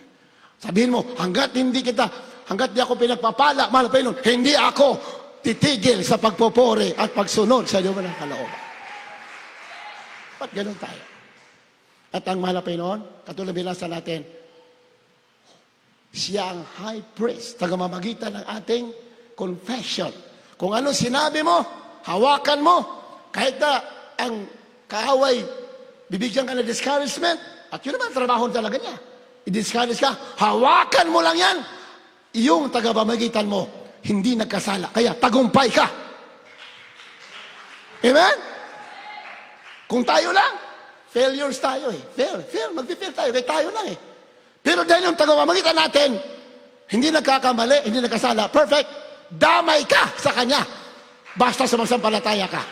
Sabihin mo, hanggat di ako pinagpapala, mahal pa yun, hindi ako titigil sa pagpupuri at pagsunod sa Diyos ng kalooban. Ba't ganon tayo? At ang mahal na Panginoon, katulad binasa natin, siya ang high priest, tagamamagitan ng ating confession. Kung ano sinabi mo, hawakan mo, kahit na ang kaaway, bibigyan ka ng discouragement, at yun naman, trabaho talaga niya. I-discourage ka, hawakan mo lang yan. Yung tagapamagitan mo, hindi nagkasala. Kaya tagumpay ka. Amen? Kung tayo lang, failures tayo eh. Fail. Mag-fail tayo. Kaya tayo lang eh. Pero dahil yung tagapamagitan natin, hindi nagkakamali, hindi nagkasala, perfect. Damay ka sa Kanya. Basta sumasampalataya ka.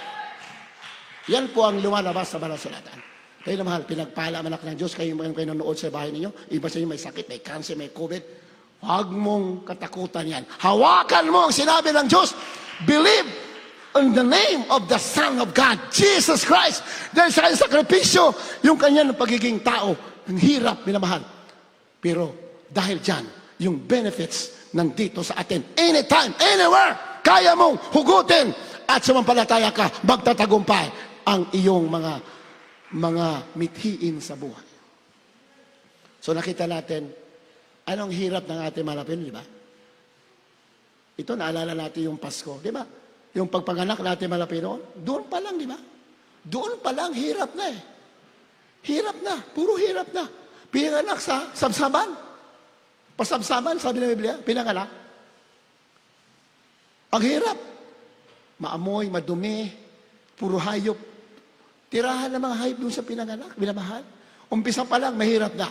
Yan po ang lumalabas sa Balasulatan. Kayo na mahal, pinagpala anak ng Diyos, kayo nanonood sa bahay ninyo, iba sa inyo may sakit, may cancer, may COVID, huwag mong katakutan yan. Hawakan mo ang sinabi ng Diyos. Believe in the name of the Son of God, Jesus Christ. Dahil sa kanyang sakripisyo, yung kanyang pagiging tao, ang hirap, minamahal. Pero dahil dyan, yung benefits nandito sa atin. Anytime, anywhere, kaya mong hugutin at sumampalataya ka, magtatagumpay ang iyong mga mithiin sa buhay. So nakita natin, anong hirap ng ating malapin, di ba? Ito, naalala natin yung Pasko, di ba? Yung pagpanganak natin malapin, doon pa lang, di ba? Doon pa lang, hirap na eh. Hirap na, puro hirap na. Pinanganak sa sabsaban. Pasabsaban, sabi ng Biblia, pinanganak. Ang hirap. Maamoy, madumi, puro hayop. Tirahan ng mga hayop doon sa pinanganak, minamahal. Umpisa pa lang, mahirap na.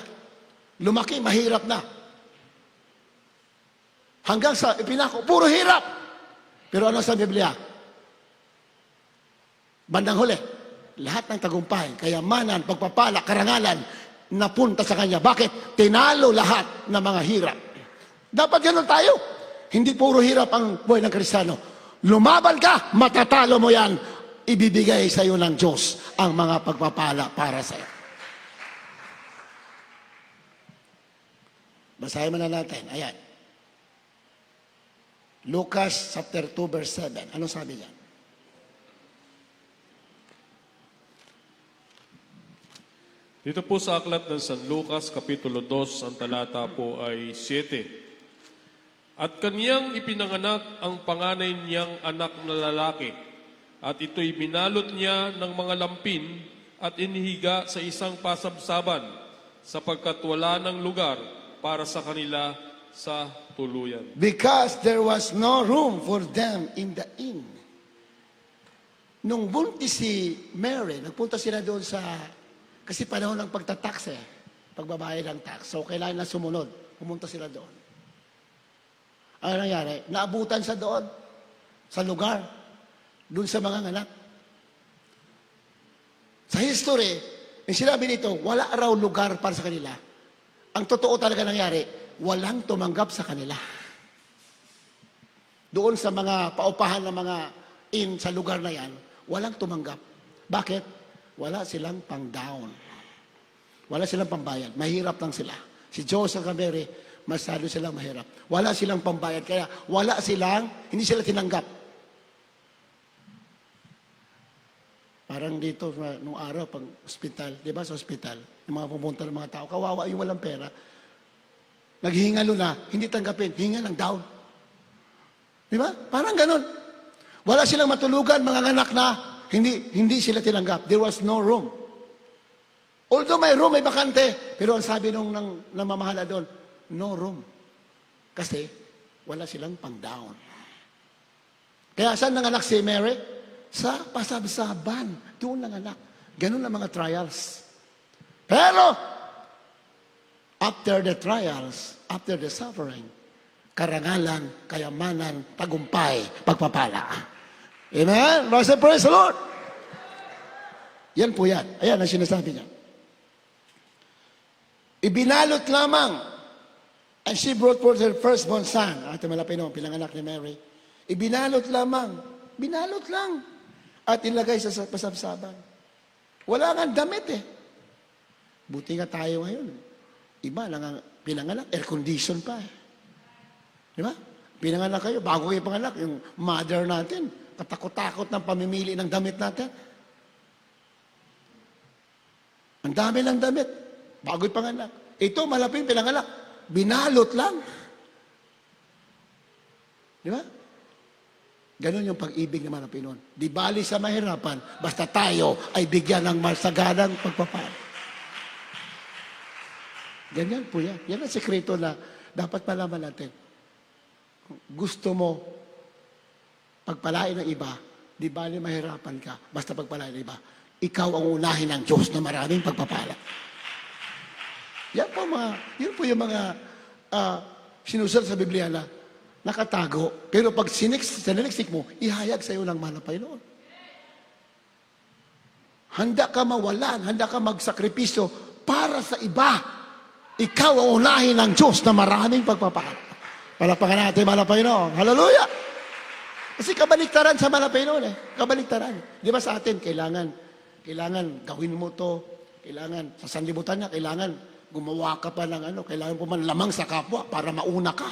Lumaki, mahirap na. Hanggang sa ipinako, puro hirap. Pero ano sa Biblia? Bandang huli, lahat ng tagumpay, kayamanan, pagpapala, karangalan, napunta sa Kanya. Bakit? Tinalo lahat ng mga hirap. Dapat ganun tayo. Hindi puro hirap ang buhay ng Kristiyano. Lumaban ka, matatalo mo yan. Ibibigay sa iyo ng Diyos ang mga pagpapala para sa iyo. Basahin mo na natin. Ayan. Lucas chapter 2 verse 7. Ano sabi niya? Dito po sa aklat ng San Lucas, Kapitulo 2, ang talata po ay 7. At kaniyang ipinanganak ang panganay niyang anak na lalaki, at ito'y binalot niya ng mga lampin at inihiga sa isang pasabsaban, sapagkat wala ng lugar para sa kanila sa tuluyan. Because there was no room for them in the inn. Nung buntis si Mary, nagpunta sila doon sa, kasi panahon ng pagtatax eh, pagbabayad ng tax. So kailangan na sumunod, pumunta sila doon. Ano nangyari? Naabutan sa doon, sa lugar, doon sa mga anak. Sa history, yung sinabi nito, wala raw lugar para sa kanila. Ang totoo talaga nangyari, walang tumanggap sa kanila. Doon sa mga paupahan ng mga inn sa lugar na yan, walang tumanggap. Bakit? Wala silang pang-down. Wala silang pambayad. Mahirap lang sila. Si Joseph at Mary, masyado silang mahirap. Wala silang pambayad. Kaya hindi sila tinanggap. Parang dito, nung araw, pag hospital, di ba sa hospital, yung mga pumunta ng mga tao, kawawa yung walang pera, naghihingalo na, hindi tanggapin, hinga ng down. Di ba? Parang ganun. Wala silang matulugan, mga anak na, hindi sila tinanggap. There was no room. Although may room, may bakante, pero ang sabi ng mamahala doon, no room. Kasi, wala silang pang-down. Kaya saan nanganak si Mary? Sa pasabsaban. Doon nanganak. Ganun ang mga trials. Pero, after the trials, after the suffering, karangalan, kayamanan, tagumpay, pagpapala. Amen? Praise the Lord. Yan po yan. Ayan ang sinasabi niya. Ibinalot lamang, and she brought forth her firstborn son, ate Malapino, pinanganak ni Mary. Ibinalot lamang, binalot lang, at ilagay sa pasabsaban. Wala nga damit eh. Buti nga tayo ngayon. Iba lang ang pinanganak, air condition pa eh. Di ba? Pinanganak kayo, bago kayo panganak, yung mother natin, katakot-takot ng pamimili ng damit natin. Ang dami ng damit, bago yung panganak. Ito, malaping pinanganak, binalot lang. Di ba? Ganon yung pag-ibig naman ng Pinoon. Di bali sa mahirapan, basta tayo ay bigyan ng masaganang pagpapala. Ganyan po yan. Yan ang sekreto na dapat malaman natin. Gusto mo pagpalain ng iba, di bali mahirapan ka, basta pagpalain ng iba. Ikaw ang unahin ng Diyos na maraming pagpapala. Yan po yung mga sinusunod sa Biblia na nakatago. Pero pag siniliksik mo, ihayag sa iyo ng mana Panginoon. Handa ka mawalan, handa ka magsakripisyo para sa iba. Ikaw ang unahin ng Diyos na maraming pagpapala. Palapakan natin, mana Panginoon. Hallelujah! Kasi kabaliktaran sa mana Panginoon eh. Kabaliktaran. Di ba sa atin, kailangan gawin mo to, kailangan sa sanlibutan niya, kailangan gumawa ka pa ng kailangan po man lamang sa kapwa para mauna ka.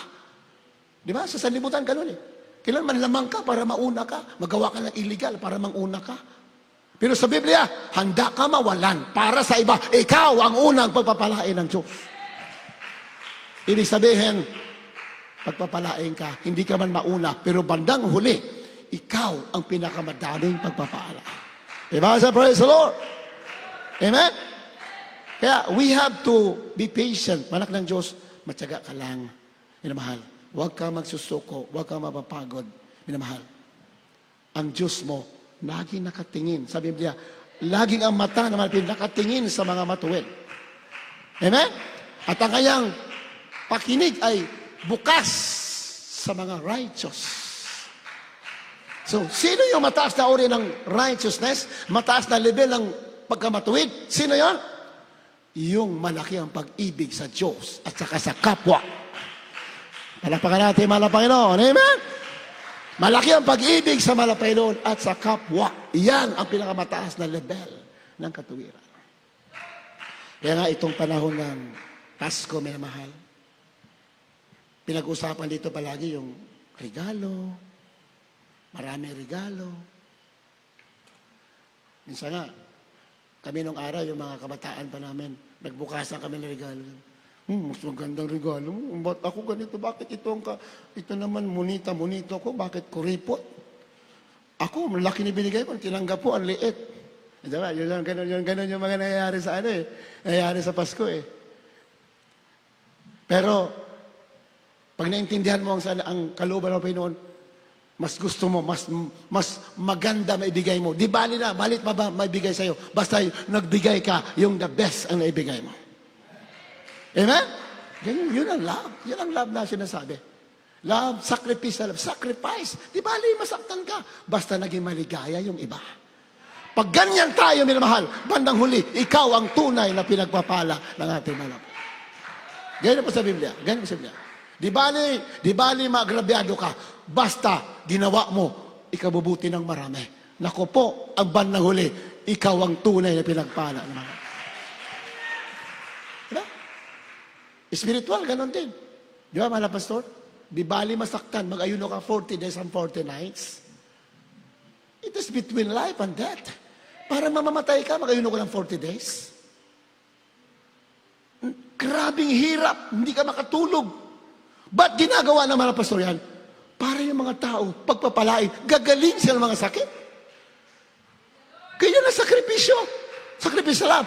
Di ba? Sa sanlibutan, ganun eh. Kailangan man lamang ka para mauna ka. Magawa ka ng illegal para mauna ka. Pero sa Biblia, handa ka mawalan para sa iba. Ikaw ang unang pagpapalain ng Diyos. Ibig sabihin, pagpapalain ka, hindi ka man mauna, pero bandang huli, ikaw ang pinakamadaming pagpapala. Diba? So, praise the Lord. Amen? Kaya, we have to be patient. Manak ng Diyos, matyaga ka lang. Minamahal. Huwag ka magsusuko. Huwag ka mapapagod. Minamahal. Ang Diyos mo, lagi nakatingin. Sa Biblia, laging ang mata na malapit nakatingin sa mga matuwid. Amen? At ang kanyang pakinig ay bukas sa mga righteous. So, sino yung mataas na uri ng righteousness? Mataas na level ng pagkamatuwid? Sino yon? Yung malaki ang pag-ibig sa Diyos at saka sa kapwa. Palapakan natin, mahal na Panginoon. Amen? Malaki ang pag-ibig sa mahal na Panginoon at sa kapwa. Yan ang pinakamataas na level ng katuwiran. Kaya nga itong panahon ng Pasko, minamahal, pinag-usapan dito palagi yung regalo, maraming regalo. Minsan nga, kami nung araw, yung mga kabataan pa namin, nagbukasan kami ng regalo. Mas magandang regalo mo. Ba't ako ganito? Bakit ito naman munita ko? Bakit kuripot? Ako, malaki ni binigay ko, tinanggap po, ang liit. Diba? Yun ganun yung mga nangyayari sa nangyayari sa Pasko eh. Pero, pag naintindihan mo ang kalooban ng Panginoon, mas gusto mo, mas maganda maibigay mo. Di bali na, balit pa ba maibigay sa'yo? Basta nagbigay ka, yung the best ang naibigay mo. Amen? Ganyan, yun ang love. Yun ang love na sinasabi. Love, sacrifice, love. Sacrifice. Di bali, masaktan ka. Basta naging maligaya yung iba. Pag ganyan tayo, minamahal, bandang huli, ikaw ang tunay na pinagpapala ng ating manap. Ganyan po sa Biblia. Ganyan po sa Biblia. Di bali maagrabyado ka. Basta ginawa mo, ikabubuti ng marami. Naku po, ang bandang huli, ikaw ang tunay na pinagpala. Diba? Spiritual, ganon din. Di ba, mga pastor? Di bali masaktan, mag-ayuno ka 40 days and 40 nights. It is between life and death. Para mamamatay ka, mag-ayuno ka ng 40 days. Grabing hirap, hindi ka makatulog. Ba't ginagawa ng mga pastor yan? Para yung mga tao, pagpapalain, gagaling sila ng mga sakit. Kaya na sakripisyo. Sakripisyo lang.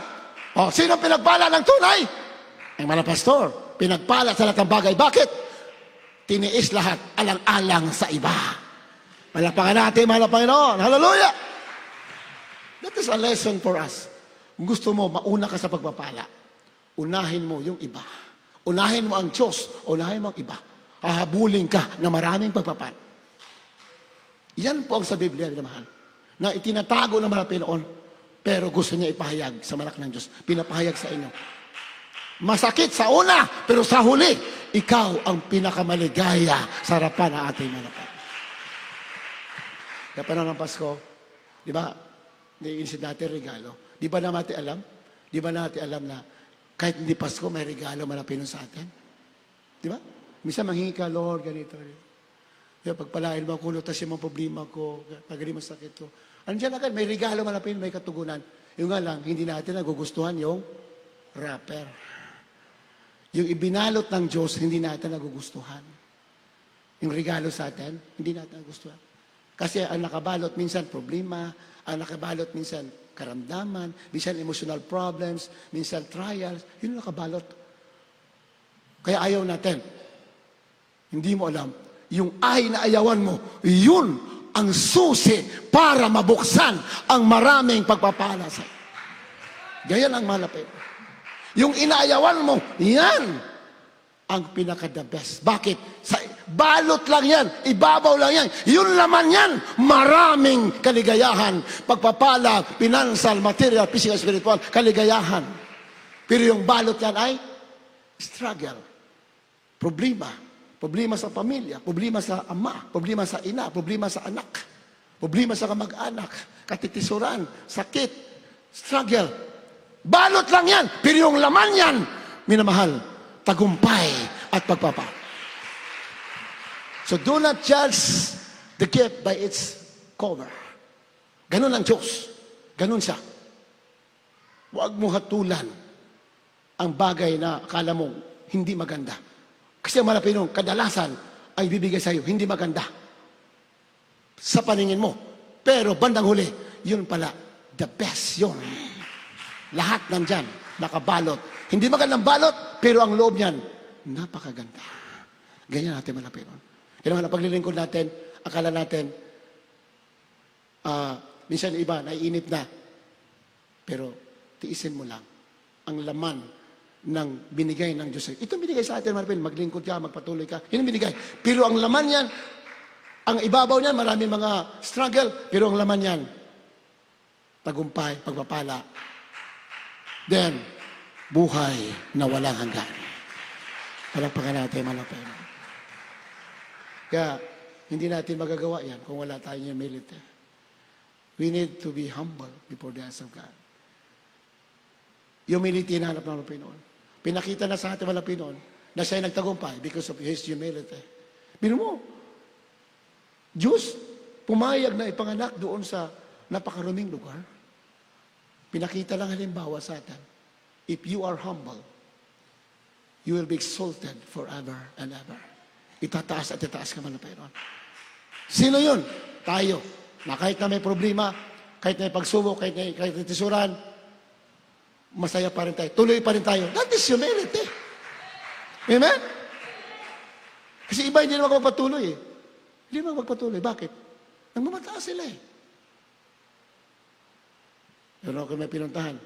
O, sino pinagpala ng tunay? Ang mga pastor, pinagpala sa lahat ng bagay. Bakit? Tiniis lahat, alang-alang sa iba. Palapakan natin, mahal na Panginoon. Hallelujah! That is a lesson for us. Kung gusto mo, mauna ka sa pagpapala. Unahin mo yung iba. Unahin mo ang Diyos. Unahin mo ang iba. Hahabulin ka na maraming pagpapala. Yan po ang sa Biblia, mahal. Na itinatago ng mga Pinoon Pero gusto niya ipahayag sa anak ng Diyos. Pinapahayag sa inyo. Masakit sa una, pero sa huli, ikaw ang pinakamaligaya sa harapan ng ating mga Panginoon. Kaya panahon ng Pasko, di ba, naiinisip natin regalo. Di ba natin alam? Di ba natin alam na kahit hindi Pasko, may regalo malapit sa atin? Di ba? Minsan manghingi ka, Lord, ganito. Di ba, pagpalain mo ako, lutasin mo ang problema ko, pagaling mo sakit ko. Andiyan agad, may regalo malapit, may katugunan. Yung nga lang, hindi natin nagugustuhan yung wrapper. Yung ibinalot ng Diyos, hindi natin nagugustuhan. Yung regalo sa atin, hindi natin nagugustuhan. Kasi ang nakabalot minsan problema, ang nakabalot minsan karamdaman, minsan emotional problems, minsan trials, yun ang nakabalot. Kaya ayaw natin. Hindi mo alam, yung ay na ayawan mo, yun ang susi para mabuksan ang maraming pagpapala sa iyo. Ganyan ang malapit. Yung inaayawan mo, yan ang pinaka-the best. Bakit? Sa balot lang yan, ibabaw lang yan. Yung laman yan, maraming kaligayahan, pagpapala, financial, material, physical, spiritual, kaligayahan. Pero yung balot yan ay struggle, problema. Problema sa pamilya, problema sa ama, problema sa ina, problema sa anak, problema sa kamag-anak, katitisuran, sakit, struggle. Balot lang yan, pero yung laman yan, minamahal, tagumpay at pagpapa. So do not judge the gift by its cover. Ganun ang Diyos. Ganun siya. Huwag mo hatulan ang bagay na akala mo hindi maganda. Kasi ang Malapinong, kadalasan ay bibigay sa iyo, hindi maganda. Sa paningin mo. Pero bandang huli, yun pala, the best yun. Lahat nandyan, nakabalot. Hindi magandang balot, pero ang loob niyan, napakaganda. Ganyan natin Malapinong. Kaya naman, paglilingkod natin, akala natin, minsan iba, naiinip na. Pero, tiisin mo lang. Ang laman ng binigay ng Diyos. Ito binigay sa atin, Marpil, maglingkod ka, magpatuloy ka. Yun ang binigay. Pero ang laman yan, ang ibabaw niyan, marami mga struggle, pero ang laman yan, tagumpay, pagpapala. Then, buhay na walang hanggan. Palakpakan natin, malapit. Kaya, hindi natin magagawa yan kung wala tayong humility. We need to be humble before the eyes of God. Humility na hanap ng Pinoon. Pinakita na sa ating mga Pinoon na siya ay nagtagumpay because of His humility. Bino mo, Diyos, pumayag na ipanganak doon sa napakaruming lugar. Pinakita lang halimbawa sa atin. If you are humble, you will be exalted forever and ever. Itataas at itaas ka man ng Pinoon. Sino yun? Tayo. Na kahit na may problema, kahit na may pagsubok, kahit na tisuran, masaya pa rin tayo. Tuloy pa rin tayo. That is humility. Amen? Kasi iba hindi naman magpatuloy eh. Hindi naman magpatuloy. Bakit? Nagmamataas sila eh. Pero ako may pinuntahan.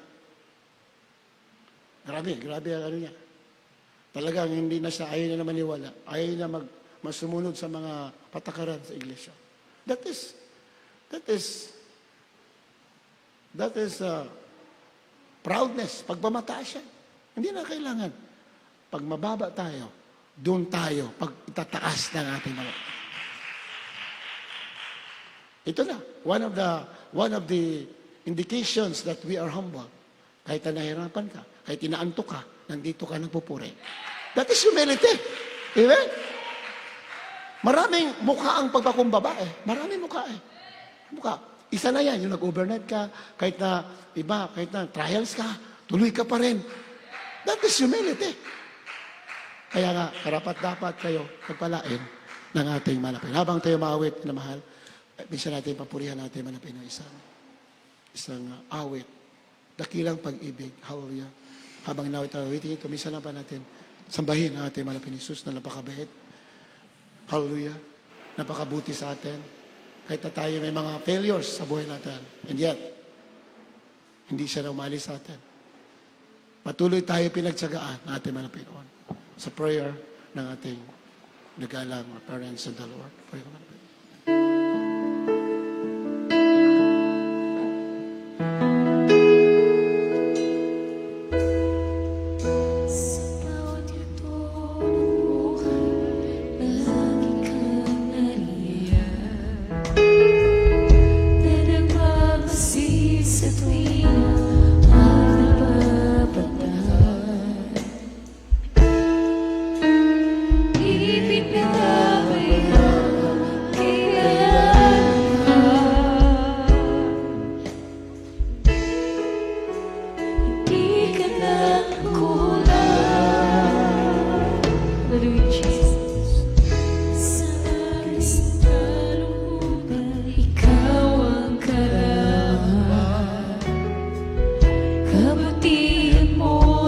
Grabe ang ano niya. Talagang hindi na siya, ayaw na maniwala. Ayaw na masumunod sa mga patakaran sa iglesia. That is proudness, pagmamataas siya. Hindi na kailangan. Pag mababa tayo, doon tayo, pag itataas ng ating mga. Ito na, one of the indications that we are humble. Kahit na nahirapan ka, kahit inaantok ka, nandito ka nagpupuri. That is humility. Amen? Maraming mukha ang pagpakumbaba eh. Maraming mukha eh. Mukha. Isa na yan, yung nag-overnight ka, kahit na iba, kahit na trials ka, tuloy ka pa rin. That is humility. Kaya nga, karapat-dapat kayo pagpalain ng ating malapit. Habang tayo maawit na mahal, minsan natin papurihan natin malapit ng isang awit. Dakilang pag-ibig. Hallelujah. Habang nawit tayo awitin ito, minsan na pa natin sambahin ang ating malapit ni Jesus na napakabait. Hallelujah. Napakabuti sa atin. Kahit na tayo may mga failures sa buhay natin. And yet, hindi siya na umalis sa atin. Patuloy tayo pinagtsagaan ng ating mga Pinoon sa prayer ng ating nagalang parents and the Lord. Pray ko mga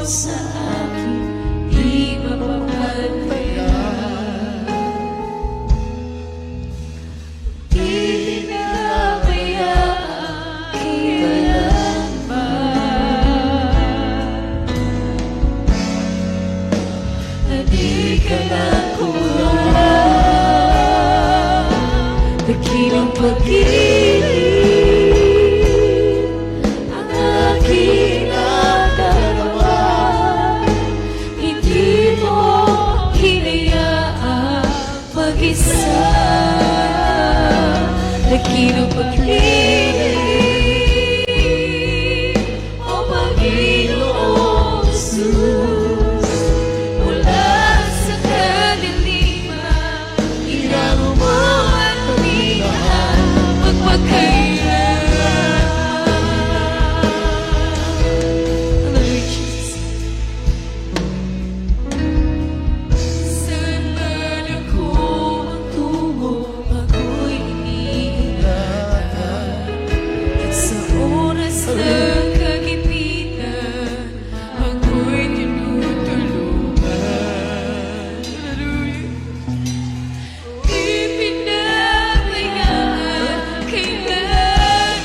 sa akin di mapapabayaan. Di pinabayaan kailanman, na di ka nakuha. Dakilang pag-ibig ang aking nadalawa. Hindi mo hinayaan mag-isa. Dakilang pag-ibig, O Panginoong Jesus, mula sa kadiliman, inano mo ang minahal magpagkailanman. Hallelujah, Jesus. Saan man ako magtungo, ako'y iniingatan. At sa oras ng kagipitan, ako'y tinutulungan. Hallelujah. Ipinabayaan kailanman,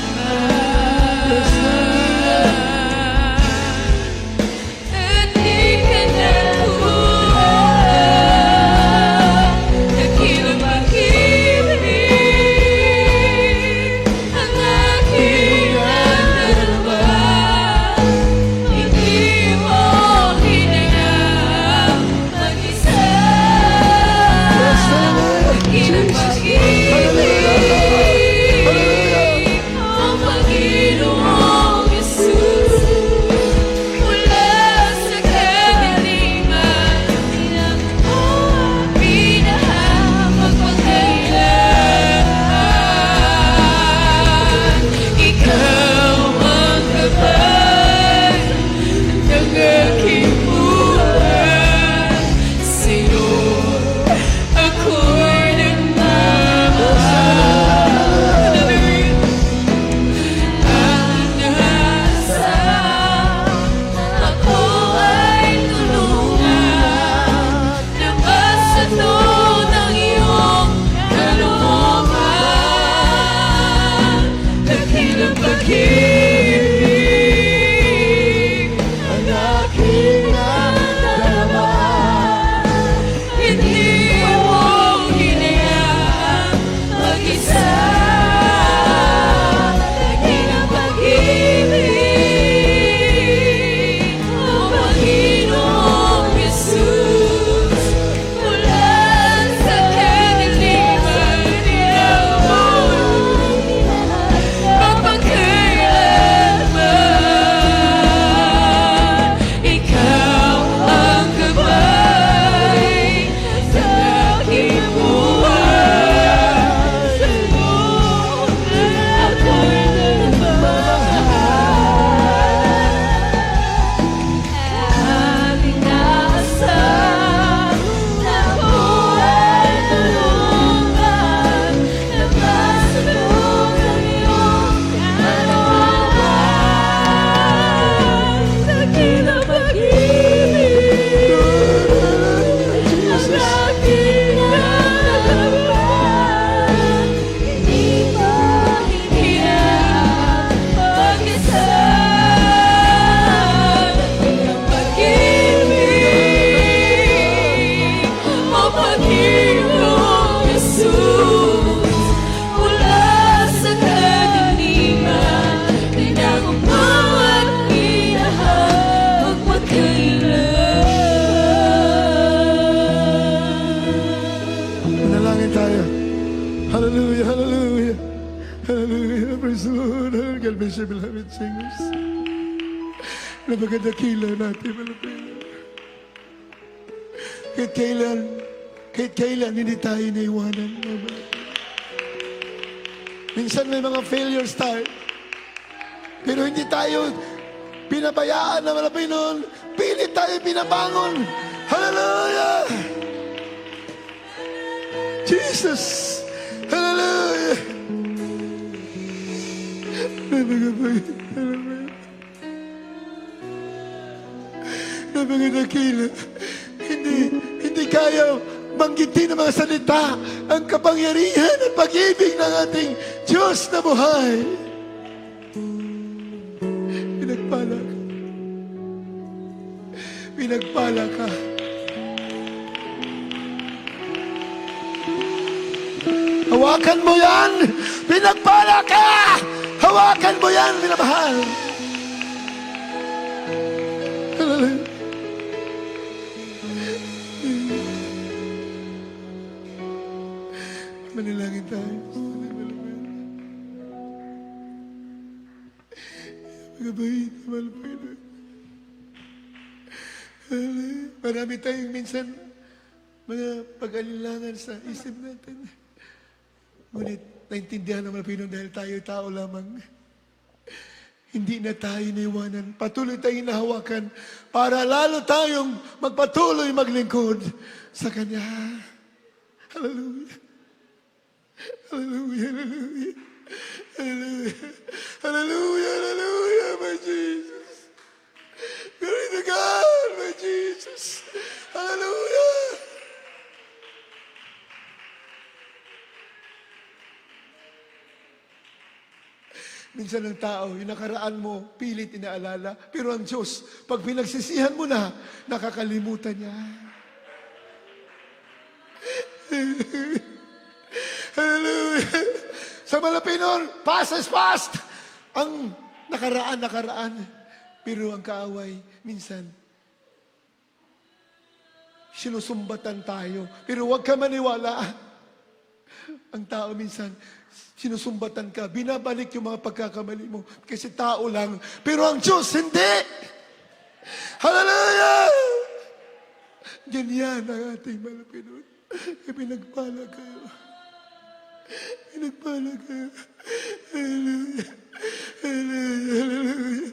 at di ka nakuha. Dakilang pag-ibig ang aking nadalawa. Hindi mo hinayaan mag-isa. Dakilang pag-ibig, O Panginoong Jesus, mula sa kadiliman, inano mo ang minahal magpagkailanman. Ikaw ang gabay ng aking buhay. Sa'yo ako'y nagmamahal. Ang inasal, ako ay tulungan na masunod ang iyong kalooban. Dakilang pag-ibig ang aking nadama. Hindi mo hinayaan mag-isa. Dakilang pag-ibig, O Panginoong Jesus, mula sa kadiliman, inano mo magpagkailanman. Ikaw ang gabay sa aking buhay. Sa'yo ako'y nagmamahal. Ang inasal, ako ay tulungan na masunod ang iyong kalooban. Dakilang pag-ibig ang aking nadalaman. Hindi mo hinayaan mag-isa. Dakilang pag-ibig, O Panginoong Jesus, mula sa kadiliman, inano mo ang minahal magpagkailanman. Manalangin tayo. Hallelujah, hallelujah. Hallelujah. Praise the Lord. God bless you, beloved singers. Napakadakila natin, malapit. Kahit kailan hindi tayo naiwanan. Minsan may mga failures tayo. Pero hindi tayo pinabayaan na malapit noon. Pilit tayo pinabangon. Hallelujah! Jesus! Hallelujah! mga dakila. Hindi kaya banggitin ng mga salita ang kapangyarihan at pag-ibig ng ating Diyos na buhay. Pinagpala ka. Pinagpala ka. Hawakan mo yan! Pinagpala ka! Hawakan mo yan, minamahal! Hallelujah. Manalangin tayo. Magabait, mahal po yun. Marami tayong minsan mga pag-alilangan sa isip natin. Ngunit naintindihan naman Pinoy dahil tayo tao lamang. Hindi na tayo naiwanan. Patuloy tayong nahawakan para lalo tayong magpatuloy maglingkod sa Kanya. Hallelujah. Hallelujah, hallelujah. Hallelujah. Hallelujah, hallelujah, my Jesus. Glory to God, my Jesus. Hallelujah. Minsan ang tao, yung nakaraan mo, pilit inaalala. Pero ang Diyos, pag pinagsisihan mo na, nakakalimutan niya. Hallelujah. Sa Malapinon, past is past. Ang nakaraan. Pero ang kaaway, minsan, sinusumbatan tayo. Pero huwag ka maniwala. Ang tao minsan, sinusumbatan ka, binabalik yung mga pagkakamali mo. Kasi tao lang. Pero ang Diyos, hindi! Hallelujah! Ganyan ang ating Malapinon. Pinagpala kayo. Pinagpala kayo. Hallelujah. Hallelujah. Hallelujah.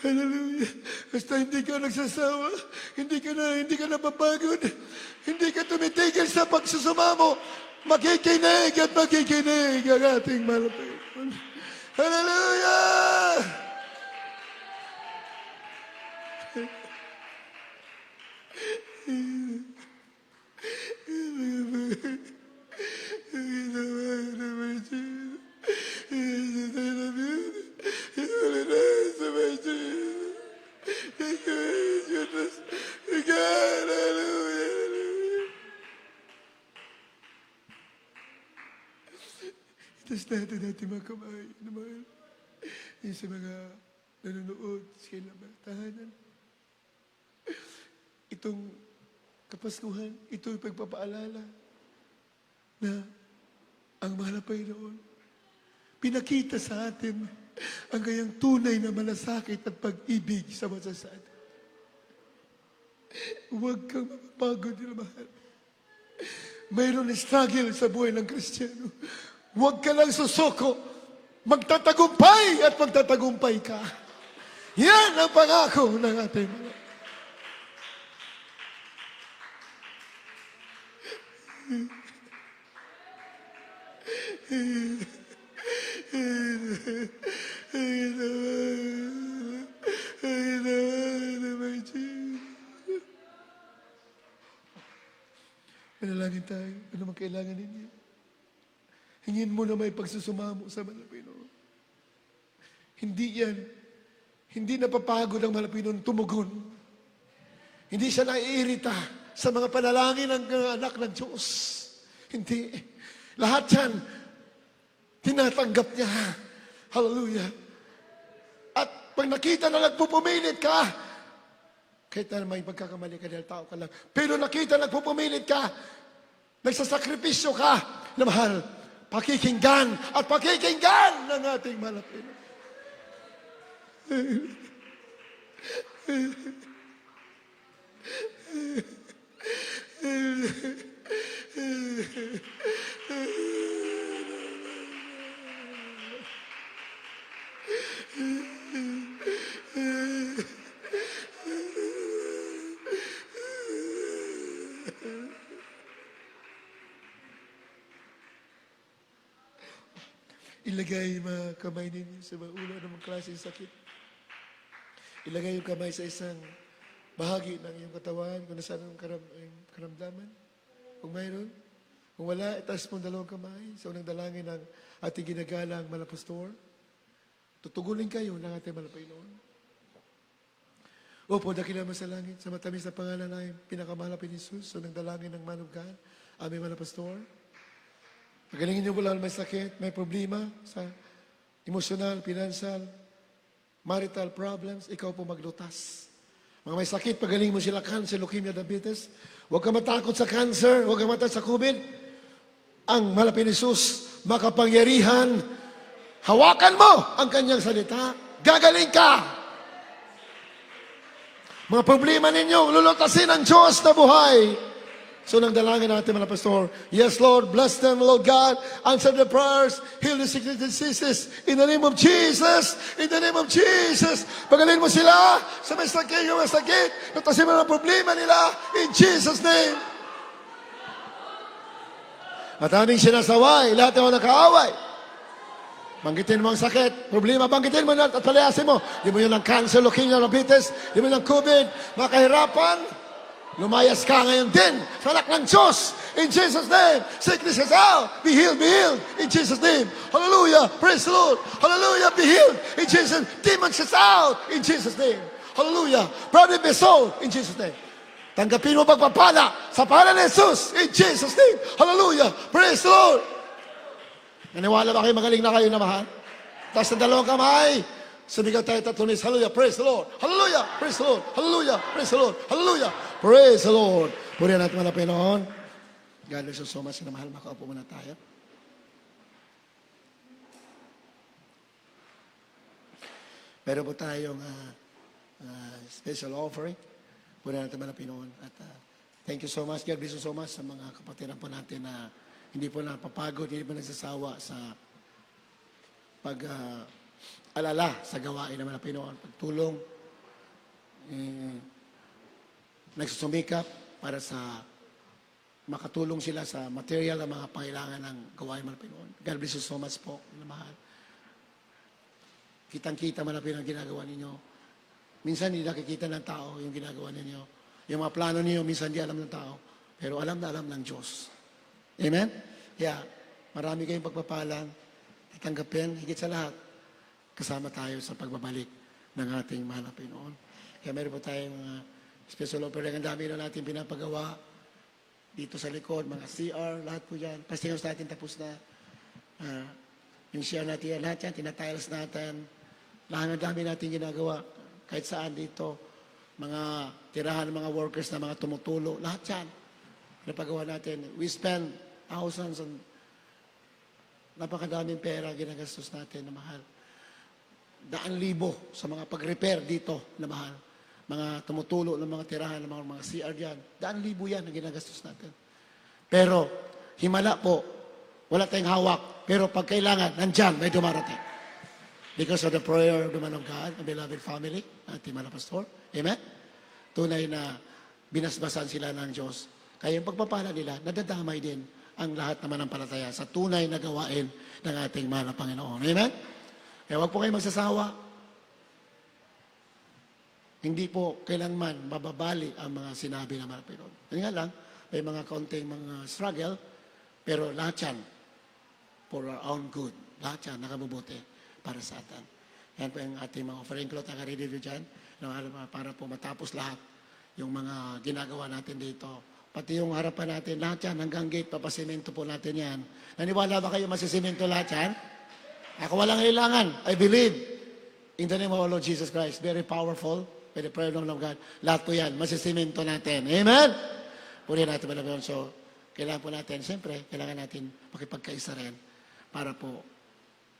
Hallelujah. Basta hindi ka nagsasawa, hindi ka napapagod, hindi ka tumitigil sa pagsusumamo, makikinig at makikinig ang ating Malapinon. Hallelujah! Itas natin mga kamay naman yung sa mga nanonood sa kailang tahanan. Itong Kapaskuhan, ito'y pagpapaalala na ang mahal na Panginoon pinakita sa atin ang kanyang tunay na malasakit at pag-ibig sa sa atin. Huwag kang mapapagod na mahal. Mayroon struggle sa buhay ng Kristiyano. Huwag ka lang susoko. Magtatagumpay at magtatagumpay ka. Yan ang pangako ng ating mga. Manalangin tayo. Ano man kailangan ninyo? Hingin mo na may pagsusumamo sa Malapinon. Hindi napapagod ang Malapinon tumugon. Hindi siya naiirita sa mga panalangin ng anak ng Diyos. Hindi. Lahat yan, tinatanggap niya. Hallelujah. At pag nakita na nagpupumilit ka, kahit na may pagkakamali ka dahil tao ka lang, pero nakita nagpupumilit ka, nagsasakripisyo ka, na mahal, pakikinggan at pakikinggan ng ating Malapinon. Ilagay mga kamay ninyo sa mga ulo ng mga klaseng sakit. Ilagay yung kamay sa isang bahagi ng iyong katawan, kung nasaan ang karamdaman. Kung mayroon, kung wala, itaas mong dalawang kamay sa unang dalangin ng ating ginagalang Malapastor. Tutugunin kayo ng ating Malapainon. Opo, dakilang sa langit, sa matamis na pangalan ng pinakamahal na Jesus, unang dalangin ng Man of God, aming Malapastor. Pagalingin niyo mula may sakit, may problema sa emosyonal, financial, marital problems, ikaw po maglutas. Mga may sakit, pagaling mo sila, cancer, leukemia, diabetes. Huwag ka matakot sa cancer, huwag ka matakot sa COVID. Ang malapit ni Jesus, makapangyarihan. Hawakan mo ang kanyang salita. Gagaling ka. Mga problema ninyo, lulutasin ng Diyos na buhay. So nang dalangin natin mga pastor, yes Lord, bless them Lord God, answer the prayers, heal the sickness and diseases, in the name of Jesus, in the name of Jesus. Pagalin mo sila sa may sakit, yung may sakit, lutasin mo ang problema nila, in Jesus' name. At aming sinasaway, lahat ng mga nakaaway, banggitin mo ang sakit, problema, banggitin mo na at palayasin mo. Di mo yun ng cancer, leukemia, diabetes, di mo yun ng COVID, mga kahirapan, lumayas ka ngayon din sa anak ng Diyos. In Jesus' name, sickness is out. Be healed, be healed. In Jesus' name. Hallelujah. Praise the Lord. Hallelujah. Be healed. In Jesus' name. Demons is out. In Jesus' name. Hallelujah. Problem is solved. In Jesus' name. Tanggapin mo pagpapala sa pangalan ni Jesus. In Jesus' name. Hallelujah. Praise the Lord. Naniwala ba kayo magaling na kayo na mahal? Taas ng dalawang kamay. Sumigaw tayo tatunis. Hallelujah. Praise the Lord. Hallelujah. Praise the Lord. Hallelujah. Praise the Lord. Hallelujah. Praise the Lord. Purihan natin mga Pinoon. God bless you so much. Na mahal, makaupo muna tayo. Meron po tayong special offering. Purihan natin mga Pinoon. At thank you so much. God bless you so much sa mga kapatiran po natin na hindi po napapagod, hindi po nagsasawa sa alala sa gawain ng mga Pinoon. Pagtulong, nagsusumikap para sa makatulong sila sa material na mga pangailangan ng gawain ng mga Pinoon. God bless you so much po, na mahal. Kitang-kita mga Pinoon ang ginagawa ninyo. Minsan hindi nakikita ng tao yung ginagawa ninyo. Yung mga plano ninyo, minsan hindi alam ng tao. Pero alam na alam ng Diyos. Amen? Yeah, marami kayong pagpapalang, tatanggapin, higit sa lahat, kasama tayo sa pagbabalik ng ating mahal na Pinoon. Kaya meron po tayong special offering. Ang dami na natin pinapagawa dito sa likod, mga CR, lahat po yan. Pastingos natin tapos na. Yung CR natin, lahat yan, tinatiles natin. Lahat ng dami natin ginagawa. Kahit saan dito, mga tirahan ng mga workers na mga tumutulo, lahat yan. Napagawa natin. We spend thousands and napakadaming pera ginagastos natin na mahal. 100,000 sa mga pag-repair dito na mahal. Mga tumutulo ng mga tirahan ng mga CR dyan. 100,000 yan na ginagastos natin. Pero, himala po, wala tayong hawak. Pero pag kailangan, nandyan, may dumarating. Because of the prayer of the man of God, ang beloved family, ating mga pastor. Amen? Tunay na binasbasan sila ng Diyos. Kaya yung pagpapala nila, nadadamay din ang lahat naman ng palataya sa tunay na gawain ng ating mahal na Panginoon. Amen? Kaya huwag po kayo magsasawa. Hindi po kailanman mababali ang mga sinabi ng mga Panginoon. Yan nga lang, may mga kaunting mga struggle, pero lahat yan for our own good. Lahat yan nakabubuti para sa atin. Yan po yung ating mga offering cloth, naka-ready dyan, para po matapos lahat yung mga ginagawa natin dito. Pati yung harapan natin, lahat yan, hanggang gate, papasimento po natin yan. Naniwala ba kayo masisimento lahat yan? Ako walang kailangan. I believe in the name of our Lord Jesus Christ. Very powerful. By the prayer of God. Lahat po yan, masisimento natin. Amen? Purihan natin malagyan. So, kailangan po natin, siyempre, kailangan natin makipagkaisa rin para po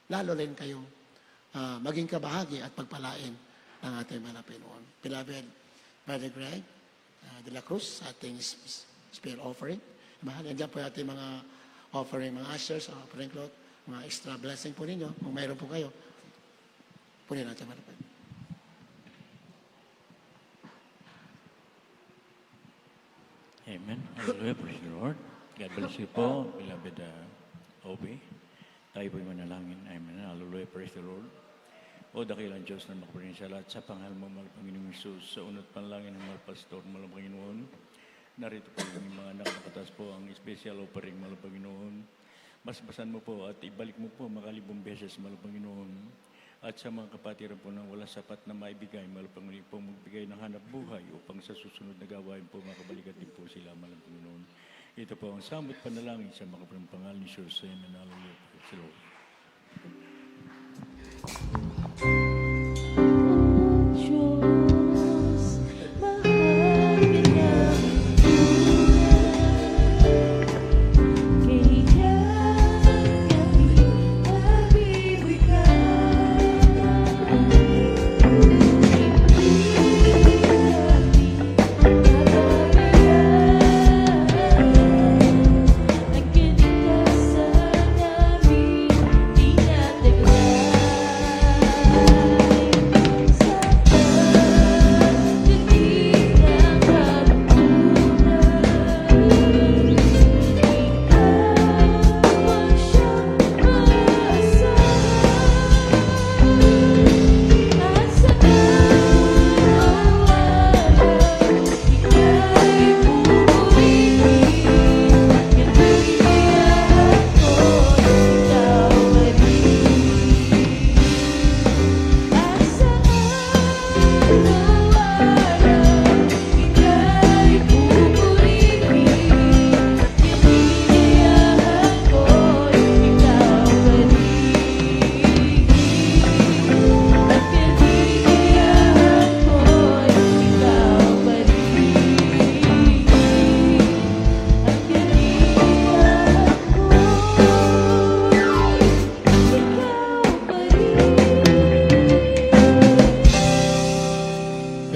lalo rin kayong maging kabahagi at pagpalain ng ating mga Pinoon. Beloved Brother Greg de la Cruz, ating spirit offering. Mahal, yan po yung ating mga offering, mga ushers, offering cloth, mga extra blessing po ninyo. Kung mayroon po kayo, punin natin mga Pinoon. Amen. Hallelujah. Praise the Lord. God bless you po, beloved Obi. Tayo po'y manalangin. Amen. Hallelujah. Praise the Lord. O dakilang Diyos na makaparin sa lahat, sa pangalan mo, mahal Panginoong Isus, sa unat panalangin ng mahal Pastor, mahal Panginoon, narito po yung mga anak, nakatas po ang special offering, mahal Panginoon. Basbasan mo po at ibalik mo po makalibong beses, mahal Panginoon. At sa mga kapatiran po na wala sapat na maibigay, mahal Panginoon po magbigay ng hanap buhay upang sa susunod na gawain po makabalikan din po sila, mahal Panginoon. Ito po ang samot panalangin sa makapalang pangalan ni Jesus. Amen. Hallelujah. Praise the Lord. Diyos, mahal kita kaya kami nabibigay.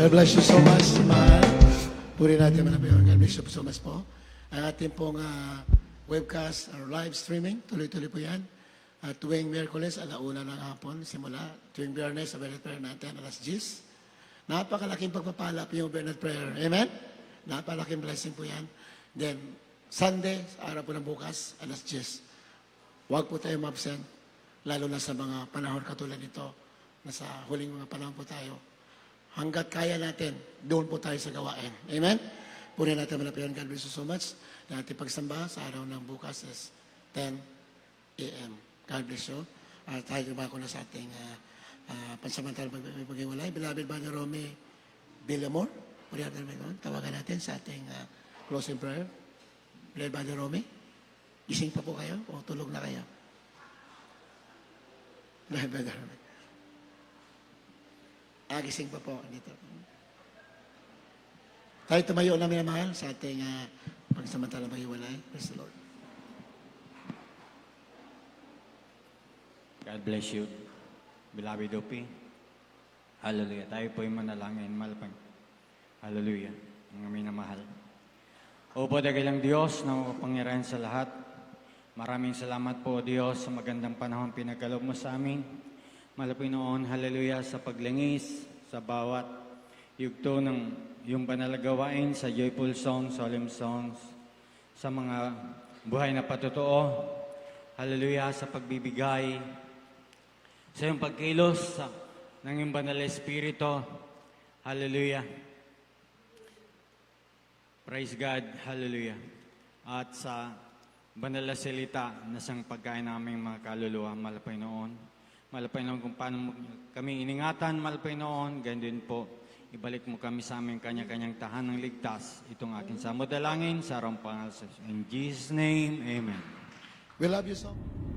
God bless you so much, mahal. Puri natin mga Panginoon. God bless you so much po. Ang ating pong webcast or live streaming, tuloy-tuloy po yan. Tuwing Miyerkules, 1:00 ng hapon, simula. Tuwing Biyernes, sa Bernard Prayer natin, 10:00. Napakalaking pagpapala po yung Bernard Prayer. Amen? Napakalaking blessing po yan. Then, Sunday, sa araw po ng bukas, 10:00. Huwag po tayo ma-absent, lalo na sa mga panahon katulad nito, na sa huling mga panahon po tayo. Hanggat kaya natin, doon po tayo sa gawain. Amen? Punin natin malapihan. God bless you so much. Na ating pagsamba sa araw ng bukas is 10 a.m. God bless you. Tayo ba ako na sa ating pansamantalang pag-iwalay. Beloved Brother Romy Villamor. Punin natin malapihan. Tawagan natin sa ating closing prayer. Beloved Brother Romy, gising pa po kayo o tulog na kayo? Beloved Brother Romy. Gising pa po dito. Tayo tumayo na minamahal sa ating pagsamantalang paghiwalay. Praise the Lord. God bless you, beloved Opi. Hallelujah. Tayo po ay manalangin, malapang. Hallelujah. Ang aming namahal. Opo, dakilang Diyos na pangyarihan sa lahat. Maraming salamat po, Diyos, sa magandang panahon pinagkaloob mo sa amin. Malapit noon, hallelujah, sa paglingis, sa bawat yugto ng yung banal gawain, sa joyful songs, solemn songs, sa mga buhay na patotoo, hallelujah, sa pagbibigay, sa yung pagkilos ng yung banal espiritu, hallelujah. Praise God, hallelujah. At sa banal na salita na sang pagkain naming mga kaluluwa, malapit noon. Malapay noon kung paano kami iningatan, malapay noon, ganyan din po, ibalik mo kami sa aming kanya-kanyang tahanang ligtas. Itong aking samodalangin sa arang pangalan. In Jesus' name, amen. We love you so much.